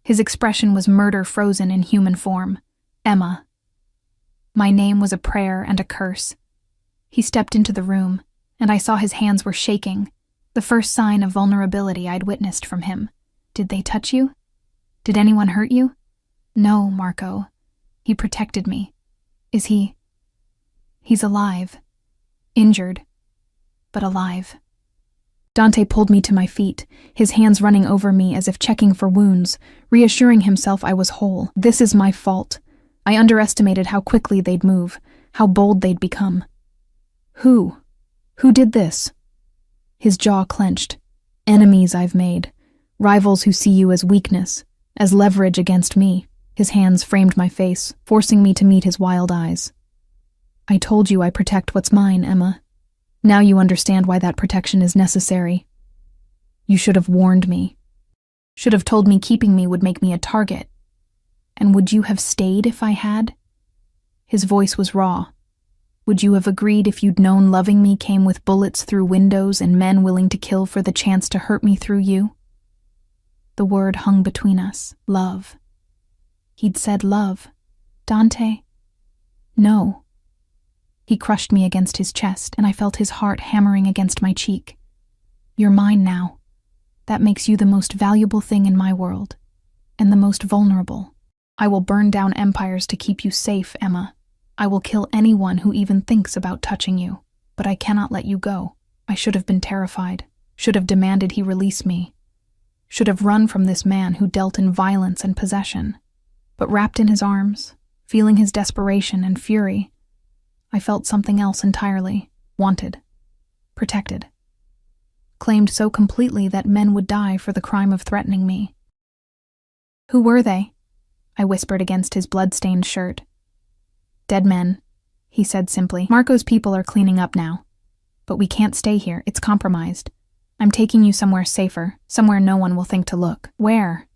His expression was murder frozen in human form. Emma. My name was a prayer and a curse. He stepped into the room, and I saw his hands were shaking, the first sign of vulnerability I'd witnessed from him. "Did they touch you? Did anyone hurt you?" "No, Marco. He protected me." "Is he?" "He's alive. Injured, but alive." Dante pulled me to my feet, his hands running over me as if checking for wounds, reassuring himself I was whole. "This is my fault. I underestimated how quickly they'd move, how bold they'd become." Who did this?" His jaw clenched. "Enemies I've made. Rivals who see you as weakness, as leverage against me." His hands framed my face, forcing me to meet his wild eyes. "I told you I protect what's mine, Emma. Now you understand why that protection is necessary. You should have warned me." Should have told me keeping me would make me a target. And would you have stayed if I had? His voice was raw. Would you have agreed if you'd known loving me came with bullets through windows and men willing to kill for the chance to hurt me through you? The word hung between us, love. He'd said love. Dante? No. He crushed me against his chest, and I felt his heart hammering against my cheek. You're mine now. That makes you the most valuable thing in my world, and the most vulnerable. I will burn down empires to keep you safe, Emma. I will kill anyone who even thinks about touching you, but I cannot let you go. I should have been terrified, should have demanded he release me, should have run from this man who dealt in violence and possession. But wrapped in his arms, feeling his desperation and fury, I felt something else entirely. Wanted. Protected. Claimed so completely that men would die for the crime of threatening me. Who were they? I whispered against his blood-stained shirt. Dead men, he said simply. Marco's people are cleaning up now. But we can't stay here, it's compromised. I'm taking you somewhere safer, somewhere no one will think to look. Where?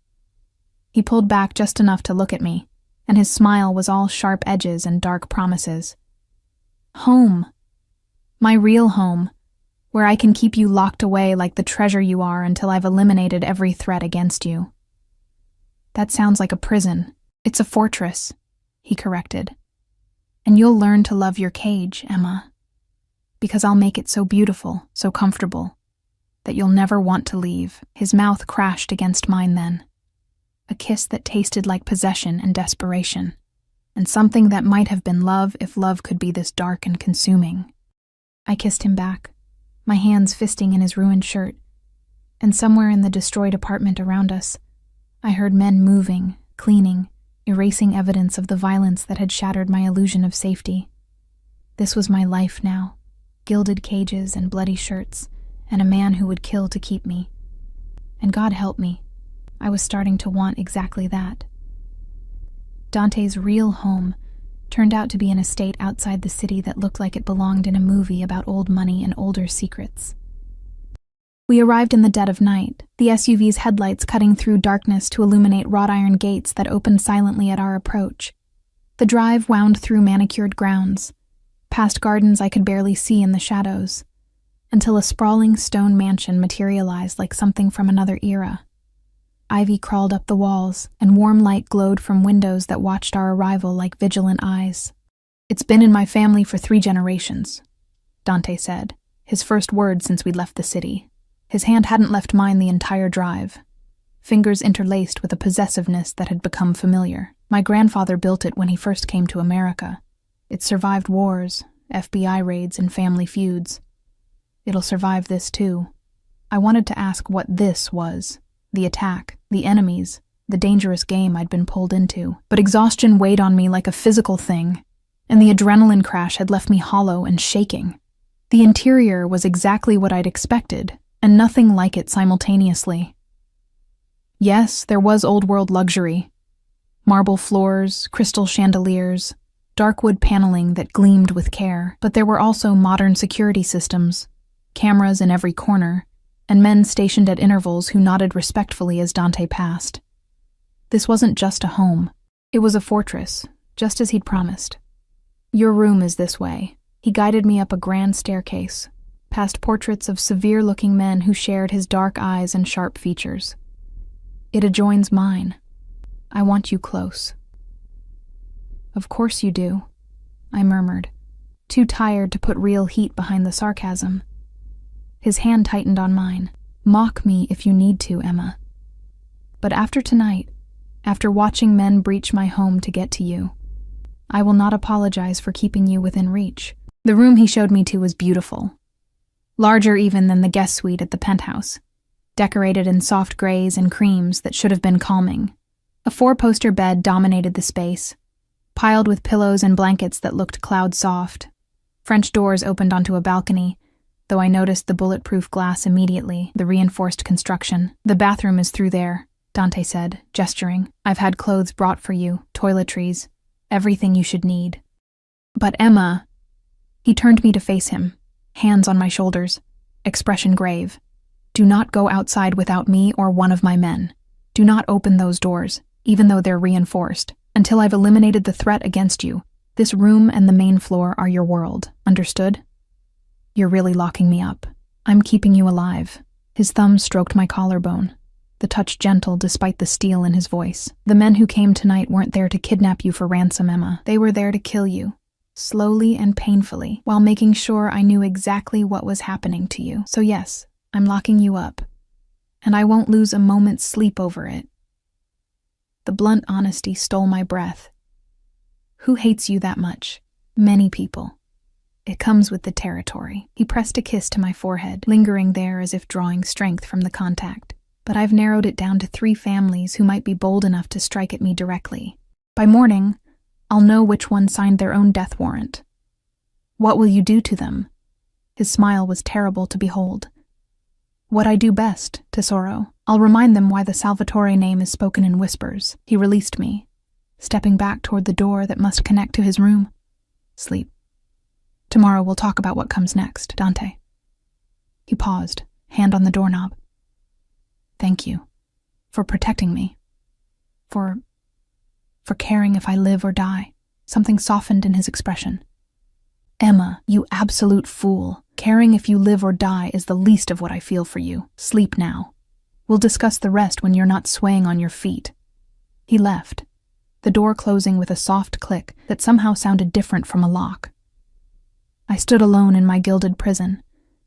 He pulled back just enough to look at me, and his smile was all sharp edges and dark promises. Home. My real home, where I can keep you locked away like the treasure you are until I've eliminated every threat against you. That sounds like a prison. It's a fortress, he corrected. And you'll learn to love your cage, Emma. Because I'll make it so beautiful, so comfortable, that you'll never want to leave. His mouth crashed against mine then. A kiss that tasted like possession and desperation, and something that might have been love if love could be this dark and consuming. I kissed him back, my hands fisting in his ruined shirt, and somewhere in the destroyed apartment around us, I heard men moving, cleaning, erasing evidence of the violence that had shattered my illusion of safety. This was my life now, gilded cages and bloody shirts, and a man who would kill to keep me. And God help me, I was starting to want exactly that. Dante's real home turned out to be an estate outside the city that looked like it belonged in a movie about old money and older secrets. We arrived in the dead of night, the SUV's headlights cutting through darkness to illuminate wrought iron gates that opened silently at our approach. The drive wound through manicured grounds, past gardens I could barely see in the shadows, until a sprawling stone mansion materialized like something from another era. Ivy crawled up the walls, and warm light glowed from windows that watched our arrival like vigilant eyes. It's been in my family for 3 generations, Dante said, his first word since we'd left the city. His hand hadn't left mine the entire drive, fingers interlaced with a possessiveness that had become familiar. My grandfather built it when he first came to America. It survived wars, FBI raids, and family feuds. It'll survive this too. I wanted to ask what this was. The attack, the enemies, the dangerous game I'd been pulled into. But exhaustion weighed on me like a physical thing, and the adrenaline crash had left me hollow and shaking. The interior was exactly what I'd expected, and nothing like it simultaneously. Yes, there was old-world luxury. Marble floors, crystal chandeliers, dark wood paneling that gleamed with care, but there were also modern security systems, cameras in every corner, and men stationed at intervals who nodded respectfully as Dante passed. This wasn't just a home. It was a fortress, just as he'd promised. Your room is this way. He guided me up a grand staircase, past portraits of severe-looking men who shared his dark eyes and sharp features. It adjoins mine. I want you close. Of course you do, I murmured, too tired to put real heat behind the sarcasm. His hand tightened on mine. Mock me if you need to, Emma. But after tonight, after watching men breach my home to get to you, I will not apologize for keeping you within reach. The room he showed me to was beautiful, larger even than the guest suite at the penthouse, decorated in soft grays and creams that should have been calming. A 4-poster bed dominated the space, piled with pillows and blankets that looked cloud-soft. French doors opened onto a balcony, though I noticed the bulletproof glass immediately, the reinforced construction. The bathroom is through there, Dante said, gesturing. I've had clothes brought for you, toiletries, everything you should need. But Emma... He turned me to face him, hands on my shoulders, expression grave. Do not go outside without me or one of my men. Do not open those doors, even though they're reinforced, until I've eliminated the threat against you. This room and the main floor are your world. Understood? You're really locking me up. I'm keeping you alive. His thumb stroked my collarbone, the touch gentle despite the steel in his voice. The men who came tonight weren't there to kidnap you for ransom, Emma. They were there to kill you, slowly and painfully, while making sure I knew exactly what was happening to you. So yes, I'm locking you up, and I won't lose a moment's sleep over it. The blunt honesty stole my breath. Who hates you that much? Many people. It comes with the territory. He pressed a kiss to my forehead, lingering there as if drawing strength from the contact. But I've narrowed it down to 3 families who might be bold enough to strike at me directly. By morning, I'll know which one signed their own death warrant. What will you do to them? His smile was terrible to behold. What I do best, Tesoro. I'll remind them why the Salvatore name is spoken in whispers. He released me, stepping back toward the door that must connect to his room. Sleep. Tomorrow we'll talk about what comes next, Dante. He paused, hand on the doorknob. Thank you. For protecting me. For caring if I live or die. Something softened in his expression. Emma, you absolute fool. Caring if you live or die is the least of what I feel for you. Sleep now. We'll discuss the rest when you're not swaying on your feet. He left, the door closing with a soft click that somehow sounded different from a lock. I stood alone in my gilded prison,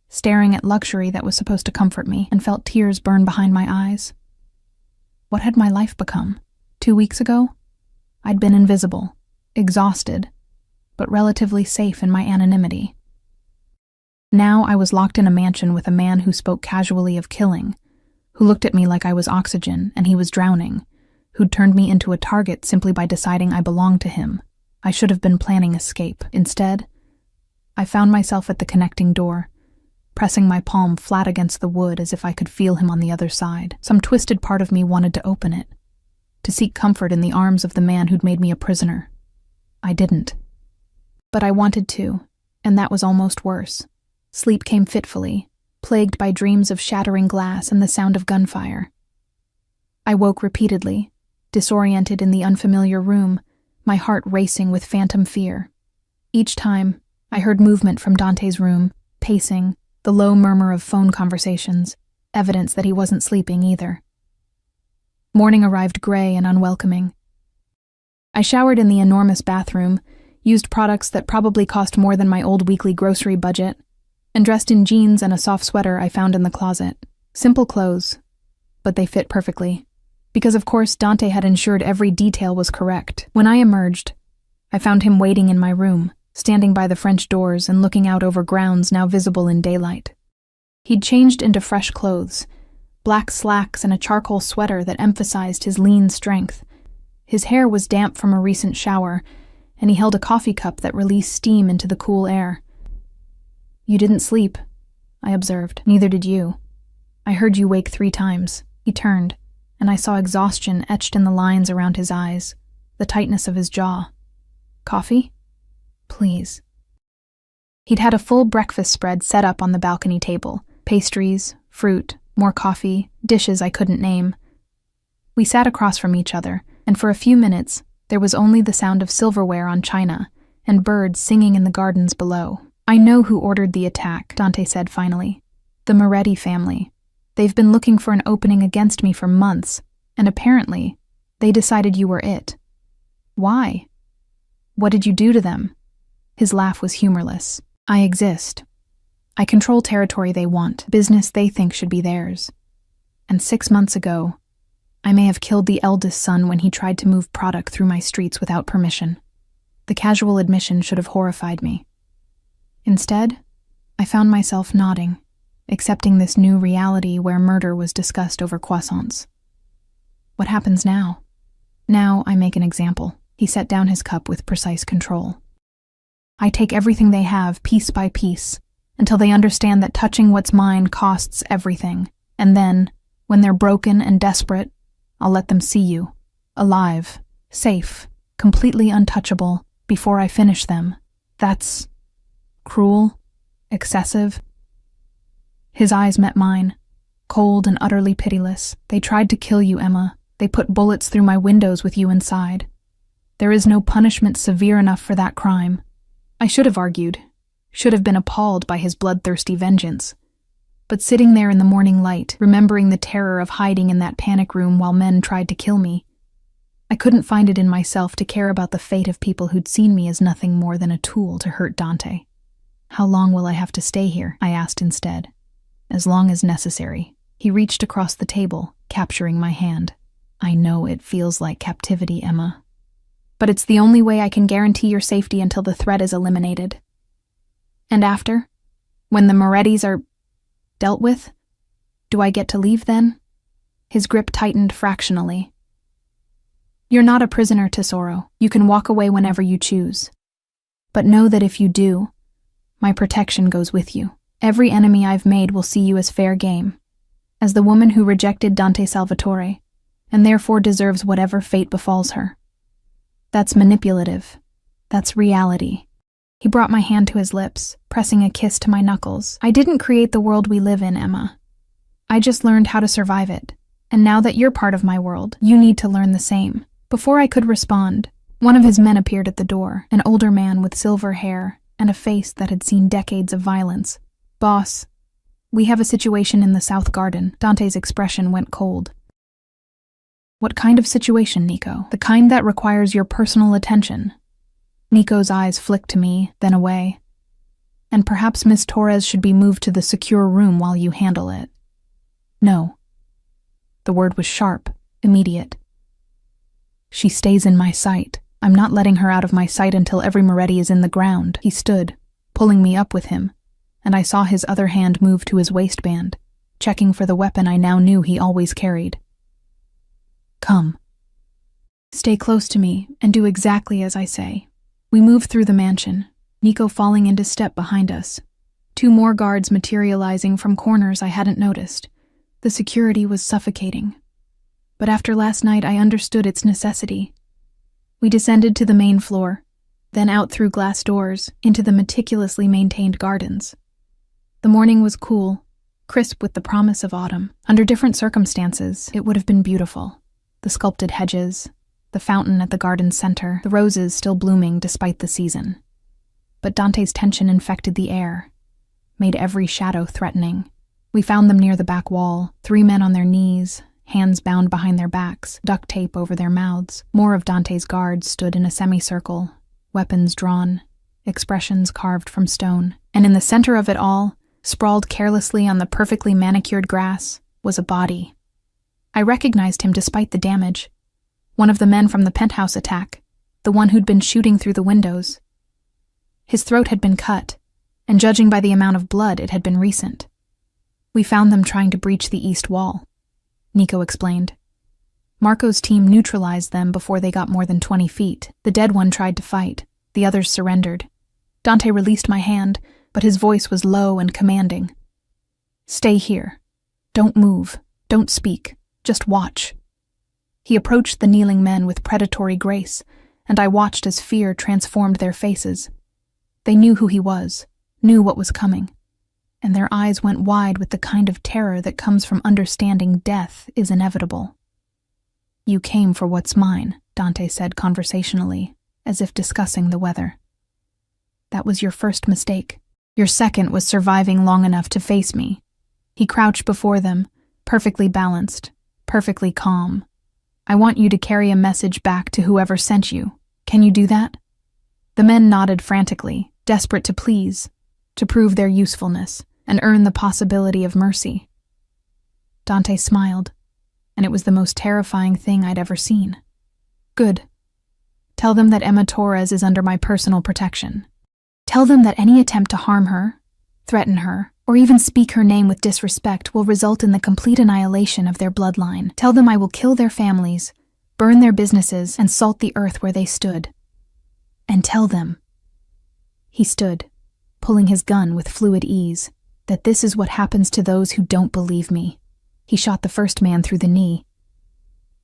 staring at luxury that was supposed to comfort me, and felt tears burn behind my eyes. What had my life become? 2 weeks ago, I'd been invisible, exhausted, but relatively safe in my anonymity. Now I was locked in a mansion with a man who spoke casually of killing, who looked at me like I was oxygen and he was drowning, who'd turned me into a target simply by deciding I belonged to him. I should have been planning escape. Instead, I found myself at the connecting door, pressing my palm flat against the wood as if I could feel him on the other side. Some twisted part of me wanted to open it, to seek comfort in the arms of the man who'd made me a prisoner. I didn't. But I wanted to, and that was almost worse. Sleep came fitfully, plagued by dreams of shattering glass and the sound of gunfire. I woke repeatedly, disoriented in the unfamiliar room, my heart racing with phantom fear. Each time, I heard movement from Dante's room, pacing, the low murmur of phone conversations, evidence that he wasn't sleeping either. Morning arrived gray and unwelcoming. I showered in the enormous bathroom, used products that probably cost more than my old weekly grocery budget, and dressed in jeans and a soft sweater I found in the closet. Simple clothes, but they fit perfectly, because of course Dante had ensured every detail was correct. When I emerged, I found him waiting in my room, standing by the French doors and looking out over grounds now visible in daylight. He'd changed into fresh clothes, black slacks and a charcoal sweater that emphasized his lean strength. His hair was damp from a recent shower, and he held a coffee cup that released steam into the cool air. You didn't sleep, I observed. Neither did you. I heard you wake 3 times. He turned, and I saw exhaustion etched in the lines around his eyes, the tightness of his jaw. Coffee? Please. He'd had a full breakfast spread set up on the balcony table. Pastries, fruit, more coffee, dishes I couldn't name. We sat across from each other, and for a few minutes, there was only the sound of silverware on china and birds singing in the gardens below. I know who ordered the attack, Dante said finally. The Moretti family. They've been looking for an opening against me for months, and apparently, they decided you were it. Why? What did you do to them? His laugh was humorless. I exist. I control territory they want, business they think should be theirs. And 6 months ago, I may have killed the eldest son when he tried to move product through my streets without permission. The casual admission should have horrified me. Instead, I found myself nodding, accepting this new reality where murder was discussed over croissants. What happens now? Now I make an example. He set down his cup with precise control. I take everything they have, piece by piece, until they understand that touching what's mine costs everything. And then, when they're broken and desperate, I'll let them see you, alive, safe, completely untouchable, before I finish them. That's cruel, excessive. His eyes met mine, cold and utterly pitiless. They tried to kill you, Emma. They put bullets through my windows with you inside. There is no punishment severe enough for that crime. I should have argued, should have been appalled by his bloodthirsty vengeance. But sitting there in the morning light, remembering the terror of hiding in that panic room while men tried to kill me, I couldn't find it in myself to care about the fate of people who'd seen me as nothing more than a tool to hurt Dante. How long will I have to stay here? I asked instead. As long as necessary. He reached across the table, capturing my hand. I know it feels like captivity, Emma. But it's the only way I can guarantee your safety until the threat is eliminated. And after? When the Morettis are dealt with? Do I get to leave then? His grip tightened fractionally. You're not a prisoner, Tesoro. You can walk away whenever you choose. But know that if you do, my protection goes with you. Every enemy I've made will see you as fair game, as the woman who rejected Dante Salvatore, and therefore deserves whatever fate befalls her. That's manipulative. That's reality. He brought my hand to his lips, pressing a kiss to my knuckles. I didn't create the world we live in, Emma. I just learned how to survive it. And now that you're part of my world, you need to learn the same. Before I could respond, one of his men appeared at the door, an older man with silver hair and a face that had seen decades of violence. Boss, we have a situation in the South Garden. Dante's expression went cold. What kind of situation, Nico? The kind that requires your personal attention. Nico's eyes flicked to me, then away. And perhaps Miss Torres should be moved to the secure room while you handle it. No. The word was sharp, immediate. She stays in my sight. I'm not letting her out of my sight until every Moretti is in the ground. He stood, pulling me up with him, and I saw his other hand move to his waistband, checking for the weapon I now knew he always carried. Come. Stay close to me and do exactly as I say. We moved through the mansion, Nico falling into step behind us. 2 more guards materializing from corners I hadn't noticed. The security was suffocating. But after last night, I understood its necessity. We descended to the main floor, then out through glass doors into the meticulously maintained gardens. The morning was cool, crisp with the promise of autumn. Under different circumstances, it would have been beautiful. The sculpted hedges, the fountain at the garden's center, the roses still blooming despite the season. But Dante's tension infected the air, made every shadow threatening. We found them near the back wall, 3 men on their knees, hands bound behind their backs, duct tape over their mouths. More of Dante's guards stood in a semicircle, weapons drawn, expressions carved from stone. And in the center of it all, sprawled carelessly on the perfectly manicured grass, was a body. I recognized him despite the damage. One of the men from the penthouse attack, the one who'd been shooting through the windows. His throat had been cut, and judging by the amount of blood, it had been recent. We found them trying to breach the east wall, Nico explained. Marco's team neutralized them before they got more than 20 feet. The dead one tried to fight. The others surrendered. Dante released my hand, but his voice was low and commanding. Stay here. Don't move. Don't speak. Just watch. He approached the kneeling men with predatory grace, and I watched as fear transformed their faces. They knew who he was, knew what was coming, and their eyes went wide with the kind of terror that comes from understanding death is inevitable. You came for what's mine, Dante said conversationally, as if discussing the weather. That was your first mistake. Your second was surviving long enough to face me. He crouched before them, perfectly balanced, perfectly calm. I want you to carry a message back to whoever sent you. Can you do that? The men nodded frantically, desperate to please, to prove their usefulness, and earn the possibility of mercy. Dante smiled, and it was the most terrifying thing I'd ever seen. Good. Tell them that Emma Torres is under my personal protection. Tell them that any attempt to harm her, threaten her, or even speak her name with disrespect will result in the complete annihilation of their bloodline. Tell them I will kill their families, burn their businesses, and salt the earth where they stood. And tell them. He stood, pulling his gun with fluid ease, that this is what happens to those who don't believe me. He shot the first man through the knee.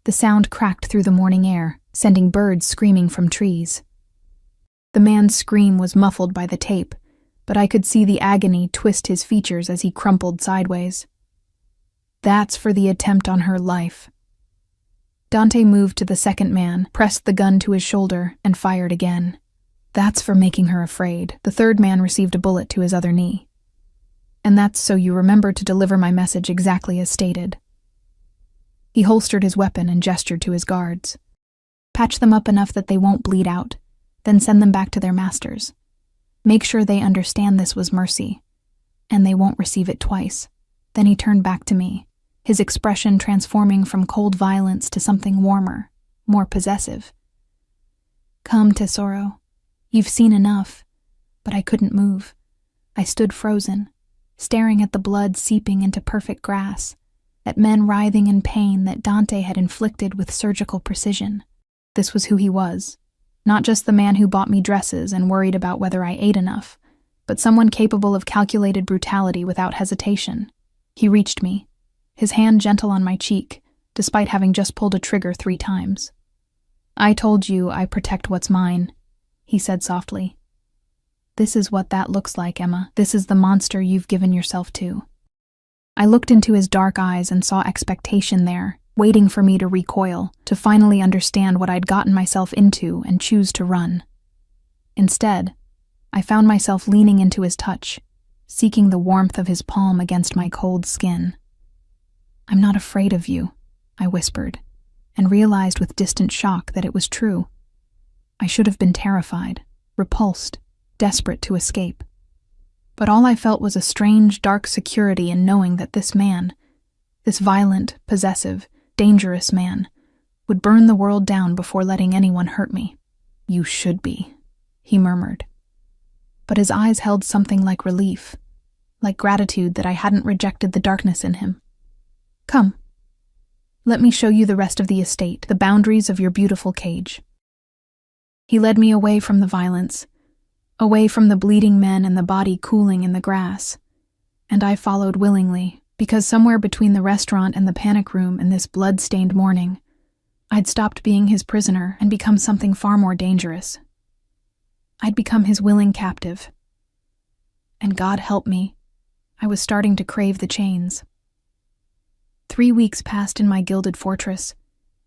The sound cracked through the morning air, sending birds screaming from trees. The man's scream was muffled by the tape, but I could see the agony twist his features as he crumpled sideways. That's for the attempt on her life. Dante moved to the second man, pressed the gun to his shoulder, and fired again. That's for making her afraid. The third man received a bullet to his other knee. And that's so you remember to deliver my message exactly as stated. He holstered his weapon and gestured to his guards. Patch them up enough that they won't bleed out, then send them back to their masters. Make sure they understand this was mercy, and they won't receive it twice. Then he turned back to me, his expression transforming from cold violence to something warmer, more possessive. Come, Tesoro. You've seen enough. But I couldn't move. I stood frozen, staring at the blood seeping into perfect grass, at men writhing in pain that Dante had inflicted with surgical precision. This was who he was. Not just the man who bought me dresses and worried about whether I ate enough, but someone capable of calculated brutality without hesitation. He reached me, his hand gentle on my cheek, despite having just pulled a trigger 3 times. I told you I protect what's mine, he said softly. This is what that looks like, Emma. This is the monster you've given yourself to. I looked into his dark eyes and saw expectation there, waiting for me to recoil, to finally understand what I'd gotten myself into and choose to run. Instead, I found myself leaning into his touch, seeking the warmth of his palm against my cold skin. I'm not afraid of you, I whispered, and realized with distant shock that it was true. I should have been terrified, repulsed, desperate to escape. But all I felt was a strange, dark security in knowing that this man, this violent, possessive, dangerous man, would burn the world down before letting anyone hurt me. You should be, he murmured. But his eyes held something like relief, like gratitude that I hadn't rejected the darkness in him. Come. Let me show you the rest of the estate, the boundaries of your beautiful cage. He led me away from the violence, away from the bleeding men and the body cooling in the grass. And I followed willingly, because somewhere between the restaurant and the panic room in this blood-stained morning, I'd stopped being his prisoner and become something far more dangerous. I'd become his willing captive. And God help me, I was starting to crave the chains. 3 weeks passed in my gilded fortress,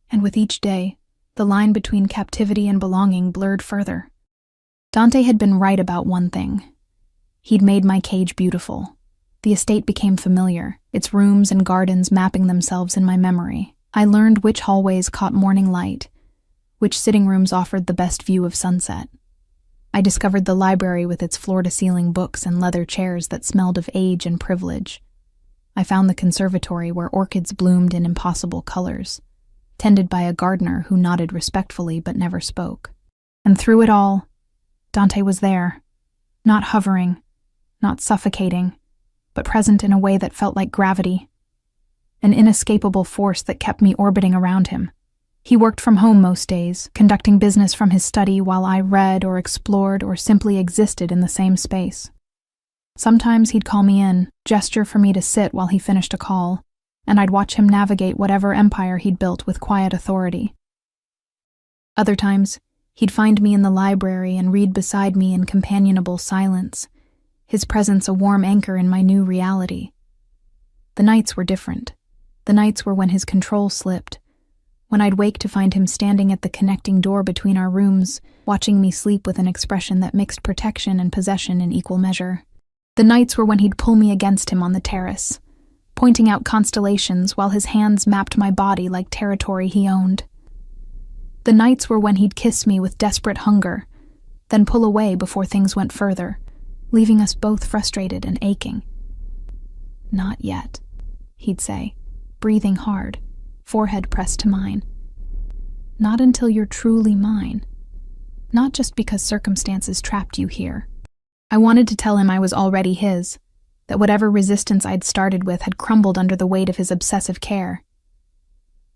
and with each day, the line between captivity and belonging blurred further. Dante had been right about one thing. He'd made my cage beautiful. The estate became familiar, its rooms and gardens mapping themselves in my memory. I learned which hallways caught morning light, which sitting rooms offered the best view of sunset. I discovered the library with its floor-to-ceiling books and leather chairs that smelled of age and privilege. I found the conservatory where orchids bloomed in impossible colors, tended by a gardener who nodded respectfully but never spoke. And through it all, Dante was there, not hovering, not suffocating, but present in a way that felt like gravity, an inescapable force that kept me orbiting around him. He worked from home most days, conducting business from his study while I read or explored or simply existed in the same space. Sometimes he'd call me in, gesture for me to sit while he finished a call, and I'd watch him navigate whatever empire he'd built with quiet authority. Other times, he'd find me in the library and read beside me in companionable silence, his presence a warm anchor in my new reality. The nights were different. The nights were when his control slipped, when I'd wake to find him standing at the connecting door between our rooms, watching me sleep with an expression that mixed protection and possession in equal measure. The nights were when he'd pull me against him on the terrace, pointing out constellations while his hands mapped my body like territory he owned. The nights were when he'd kiss me with desperate hunger, then pull away before things went further, leaving us both frustrated and aching. Not yet, he'd say, breathing hard, forehead pressed to mine. Not until you're truly mine. Not just because circumstances trapped you here. I wanted to tell him I was already his, that whatever resistance I'd started with had crumbled under the weight of his obsessive care.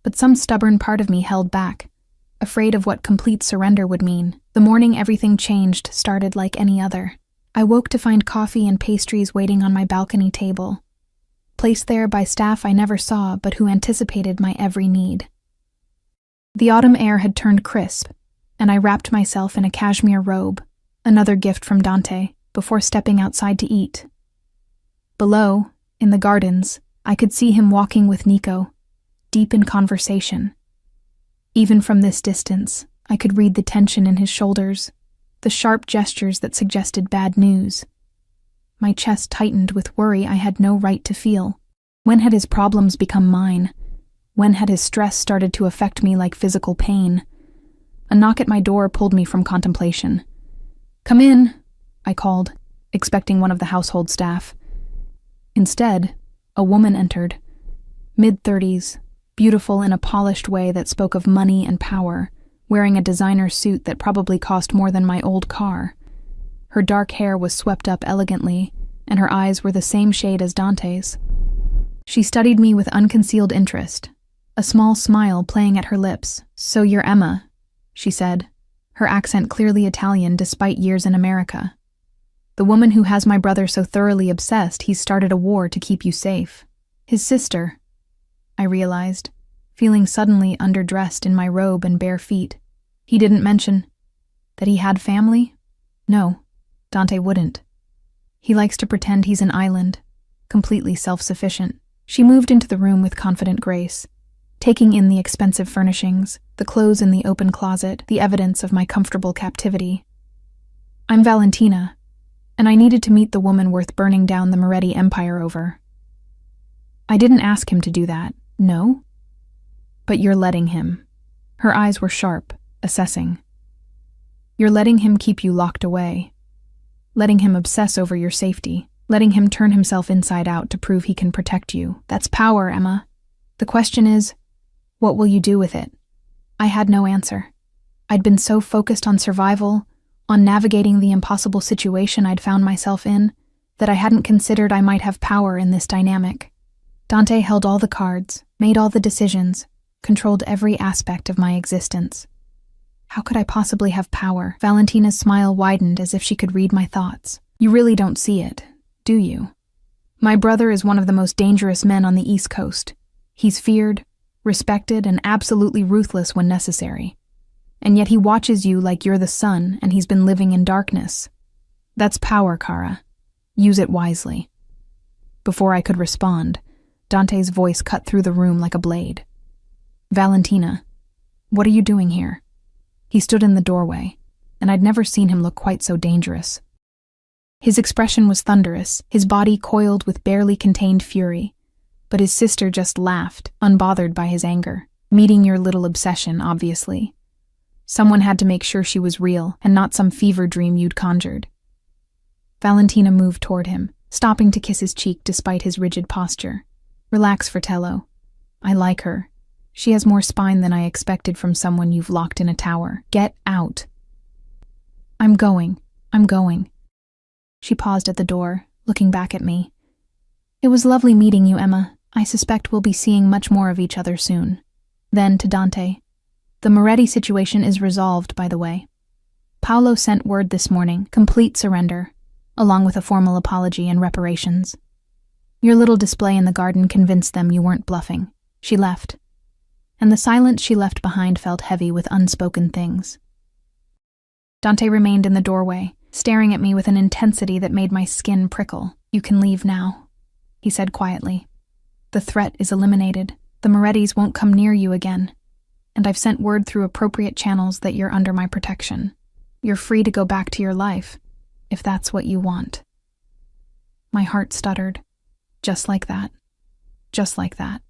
But some stubborn part of me held back, afraid of what complete surrender would mean. The morning everything changed started like any other. I woke to find coffee and pastries waiting on my balcony table, placed there by staff I never saw but who anticipated my every need. The autumn air had turned crisp, and I wrapped myself in a cashmere robe, another gift from Dante, before stepping outside to eat. Below, in the gardens, I could see him walking with Nico, deep in conversation. Even from this distance, I could read the tension in his shoulders, the sharp gestures that suggested bad news. My chest tightened with worry I had no right to feel. When had his problems become mine? When had his stress started to affect me like physical pain? A knock at my door pulled me from contemplation. "Come in," I called, expecting one of the household staff. Instead, a woman entered, mid-30s, beautiful in a polished way that spoke of money and power, wearing a designer suit that probably cost more than my old car. Her dark hair was swept up elegantly, and her eyes were the same shade as Dante's. She studied me with unconcealed interest, a small smile playing at her lips. "So you're Emma," she said, her accent clearly Italian despite years in America. "The woman who has my brother so thoroughly obsessed he's started a war to keep you safe." His sister, I realized, feeling suddenly underdressed in my robe and bare feet. He didn't mention that he had family? No, Dante wouldn't. He likes to pretend he's an island, completely self-sufficient. She moved into the room with confident grace, taking in the expensive furnishings, the clothes in the open closet, the evidence of my comfortable captivity. "I'm Valentina, and I needed to meet the woman worth burning down the Moretti Empire over." "I didn't ask him to do that, no? But you're letting him." Her eyes were sharp, assessing. "You're letting him keep you locked away, letting him obsess over your safety, letting him turn himself inside out to prove he can protect you. That's power, Emma. The question is, what will you do with it?" I had no answer. I'd been so focused on survival, on navigating the impossible situation I'd found myself in, that I hadn't considered I might have power in this dynamic. Dante held all the cards, made all the decisions, controlled every aspect of my existence. How could I possibly have power? Valentina's smile widened as if she could read my thoughts. "You really don't see it, do you? My brother is one of the most dangerous men on the East Coast. He's feared, respected, and absolutely ruthless when necessary. And yet he watches you like you're the sun and he's been living in darkness. That's power, Cara. Use it wisely." Before I could respond, Dante's voice cut through the room like a blade. "Valentina, what are you doing here?" He stood in the doorway, and I'd never seen him look quite so dangerous. His expression was thunderous, his body coiled with barely contained fury, but his sister just laughed, unbothered by his anger. "Meeting your little obsession, obviously. Someone had to make sure she was real and not some fever dream you'd conjured." Valentina moved toward him, stopping to kiss his cheek despite his rigid posture. "Relax, Fratello. I like her. She has more spine than I expected from someone you've locked in a tower. Get out." I'm going. She paused at the door, looking back at me. "It was lovely meeting you, Emma. I suspect we'll be seeing much more of each other soon." Then to Dante. "The Moretti situation is resolved, by the way. Paolo sent word this morning, complete surrender, along with a formal apology and reparations. Your little display in the garden convinced them you weren't bluffing." She left, and the silence she left behind felt heavy with unspoken things. Dante remained in the doorway, staring at me with an intensity that made my skin prickle. "You can leave now," he said quietly. "The threat is eliminated. The Morettis won't come near you again, and I've sent word through appropriate channels that you're under my protection. You're free to go back to your life, if that's what you want." My heart stuttered. Just like that. Just like that.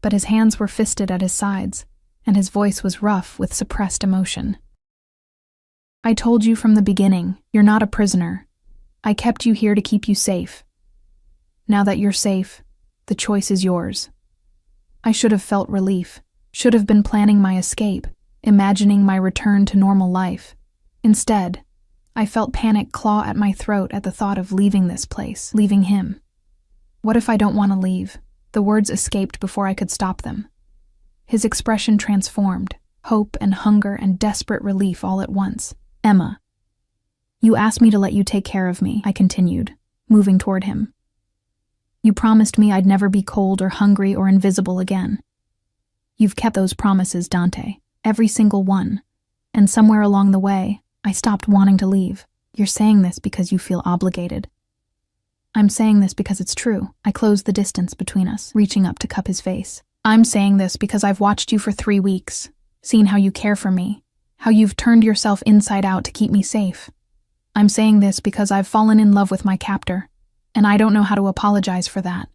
But his hands were fisted at his sides, and his voice was rough with suppressed emotion. "I told you from the beginning, you're not a prisoner. I kept you here to keep you safe. Now that you're safe, the choice is yours." I should have felt relief, should have been planning my escape, imagining my return to normal life. Instead, I felt panic claw at my throat at the thought of leaving this place, leaving him. What if I don't want to leave? The words escaped before I could stop them. His expression transformed, hope and hunger and desperate relief all at once. "Emma, you asked me to let you take care of me," I continued, moving toward him. "You promised me I'd never be cold or hungry or invisible again. You've kept those promises, Dante, every single one. And somewhere along the way, I stopped wanting to leave. You're saying this because you feel obligated." I'm saying this because it's true. I closed the distance between us, reaching up to cup his face. I'm saying this because I've watched you for 3 weeks, seen how you care for me, how you've turned yourself inside out to keep me safe. I'm saying this because I've fallen in love with my captor, and I don't know how to apologize for that.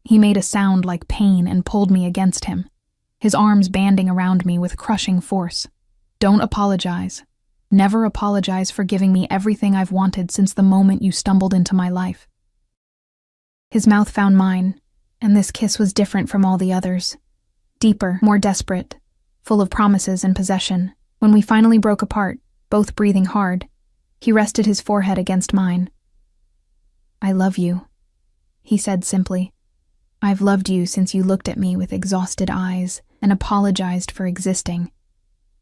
He made a sound like pain and pulled me against him, his arms banding around me with crushing force. Don't apologize. Never apologize for giving me everything I've wanted since the moment you stumbled into my life. His mouth found mine, and this kiss was different from all the others. Deeper, more desperate, full of promises and possession. When we finally broke apart, both breathing hard, he rested his forehead against mine. I love you, he said simply. I've loved you since you looked at me with exhausted eyes and apologized for existing.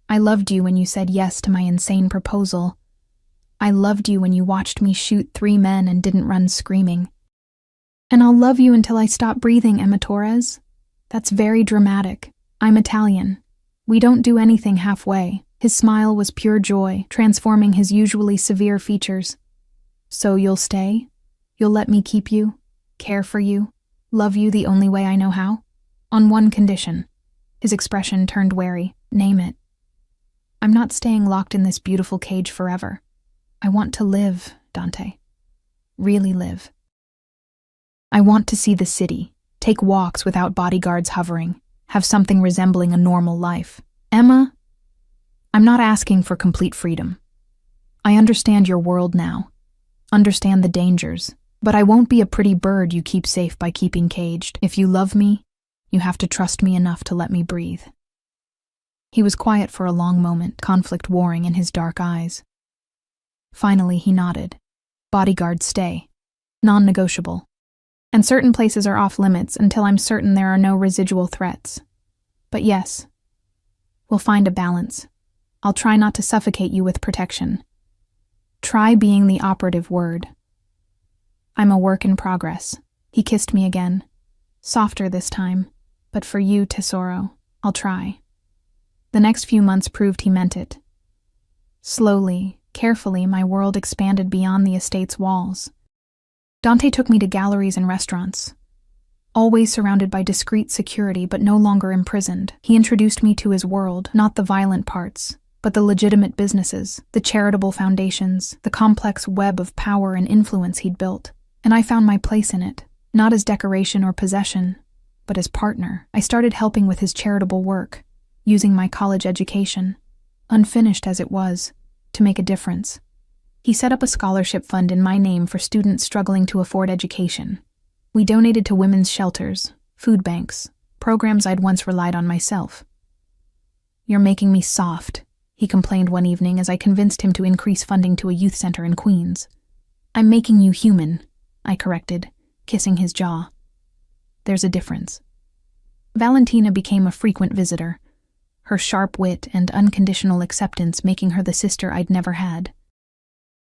I loved you when you said yes to my insane proposal. I loved you when you watched me shoot 3 men and didn't run screaming. And I'll love you until I stop breathing, Emma Torres. That's very dramatic. I'm Italian. We don't do anything halfway. His smile was pure joy, transforming his usually severe features. So you'll stay? You'll let me keep you? Care for you? Love you the only way I know how? On one condition. His expression turned wary. Name it. I'm not staying locked in this beautiful cage forever. I want to live, Dante. Really live. I want to see the city, take walks without bodyguards hovering, have something resembling a normal life. Emma, I'm not asking for complete freedom. I understand your world now, understand the dangers, but I won't be a pretty bird you keep safe by keeping caged. If you love me, you have to trust me enough to let me breathe. He was quiet for a long moment, conflict warring in his dark eyes. Finally, he nodded. Bodyguards stay. Non-negotiable. And certain places are off limits until I'm certain there are no residual threats. But yes, we'll find a balance. I'll try not to suffocate you with protection. Try being the operative word. I'm a work in progress. He kissed me again. Softer this time. But for you, Tesoro, I'll try. The next few months proved he meant it. Slowly, carefully, my world expanded beyond the estate's walls. Dante took me to galleries and restaurants, always surrounded by discreet security but no longer imprisoned. He introduced me to his world, not the violent parts, but the legitimate businesses, the charitable foundations, the complex web of power and influence he'd built. And I found my place in it, not as decoration or possession, but as partner. I started helping with his charitable work, using my college education, unfinished as it was, to make a difference. He set up a scholarship fund in my name for students struggling to afford education. We donated to women's shelters, food banks, programs I'd once relied on myself. You're making me soft, he complained one evening as I convinced him to increase funding to a youth center in Queens. I'm making you human, I corrected, kissing his jaw. There's a difference. Valentina became a frequent visitor, her sharp wit and unconditional acceptance making her the sister I'd never had.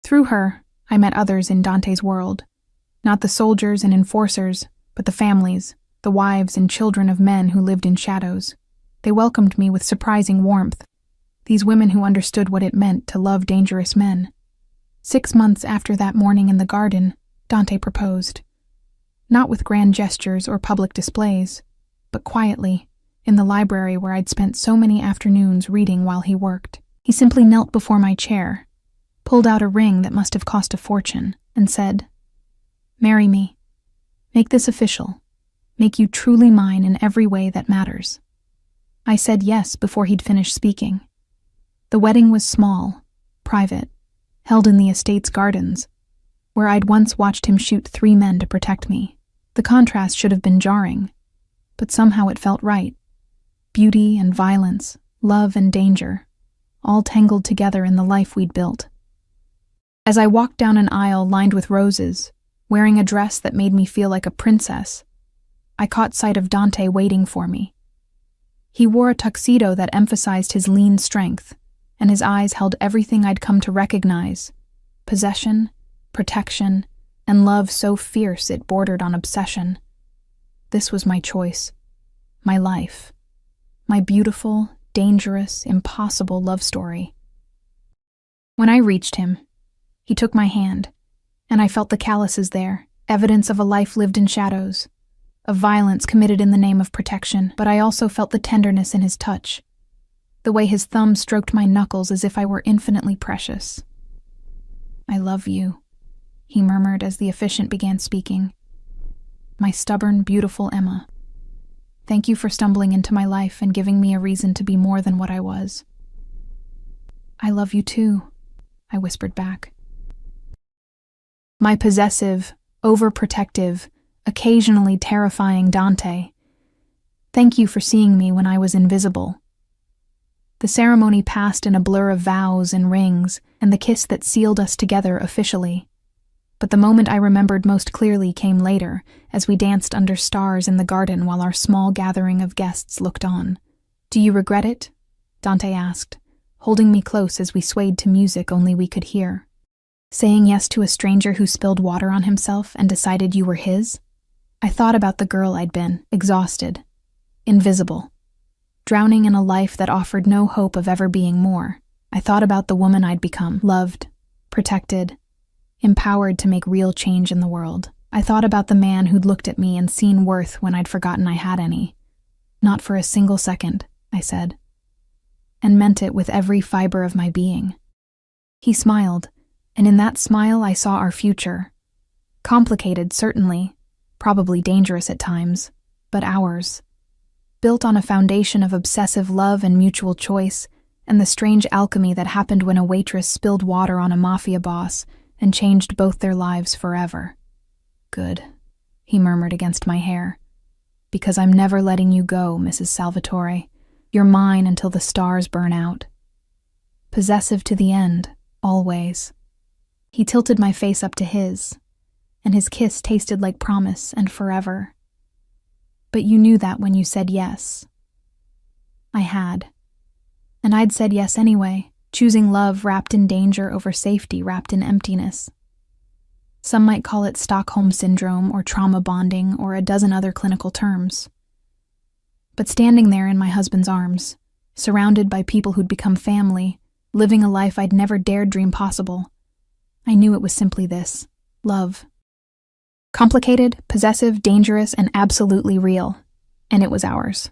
Through her, I met others in Dante's world, not the soldiers and enforcers, but the families, the wives and children of men who lived in shadows. They welcomed me with surprising warmth, these women who understood what it meant to love dangerous men. 6 months after that morning in the garden, Dante proposed. Not with grand gestures or public displays, but quietly, in the library where I'd spent so many afternoons reading while he worked. He simply knelt before my chair, pulled out a ring that must have cost a fortune, and said, "Marry me. Make this official. Make you truly mine in every way that matters." I said yes before he'd finished speaking. The wedding was small, private, held in the estate's gardens, where I'd once watched him shoot 3 men to protect me. The contrast should have been jarring, but somehow it felt right. Beauty and violence, love and danger, all tangled together in the life we'd built. As I walked down an aisle lined with roses, wearing a dress that made me feel like a princess, I caught sight of Dante waiting for me. He wore a tuxedo that emphasized his lean strength, and his eyes held everything I'd come to recognize: possession, protection, and love so fierce it bordered on obsession. This was my choice, my life, my beautiful, dangerous, impossible love story. When I reached him, he took my hand, and I felt the calluses there, Evidence of a life lived in shadows, of violence committed in the name of protection, but I also felt the tenderness in his touch, the way his thumb stroked my knuckles as if I were infinitely precious. "I love you," he murmured as the officiant began speaking. "My stubborn, beautiful Emma. Thank you for stumbling into my life and giving me a reason to be more than what I was." "I love you too," I whispered back. My possessive, overprotective, occasionally terrifying Dante. Thank you for seeing me when I was invisible. The ceremony passed in a blur of vows and rings, and the kiss that sealed us together officially. But the moment I remembered most clearly came later, as we danced under stars in the garden while our small gathering of guests looked on. "Do you regret it?" Dante asked, holding me close as we swayed to music only we could hear. "Saying yes to a stranger who spilled water on himself and decided you were his?" I thought about the girl I'd been, exhausted, invisible, drowning in a life that offered no hope of ever being more. I thought about the woman I'd become, loved, protected, empowered to make real change in the world. I thought about the man who'd looked at me and seen worth when I'd forgotten I had any. "Not for a single second," I said, and meant it with every fiber of my being. He smiled, and in that smile I saw our future. Complicated, certainly, probably dangerous at times, but ours. Built on a foundation of obsessive love and mutual choice, and the strange alchemy that happened when a waitress spilled water on a Mafia boss and changed both their lives forever. "Good," he murmured against my hair. "Because I'm never letting you go, Mrs. Salvatore. You're mine until the stars burn out. Possessive to the end, always." He tilted my face up to his, and his kiss tasted like promise and forever. "But you knew that when you said yes." I had. And I'd said yes anyway, choosing love wrapped in danger over safety wrapped in emptiness. Some might call it Stockholm Syndrome or trauma bonding or a dozen other clinical terms. But standing there in my husband's arms, surrounded by people who'd become family, living a life I'd never dared dream possible, I knew it was simply this: love. Complicated, possessive, dangerous, and absolutely real. And it was ours.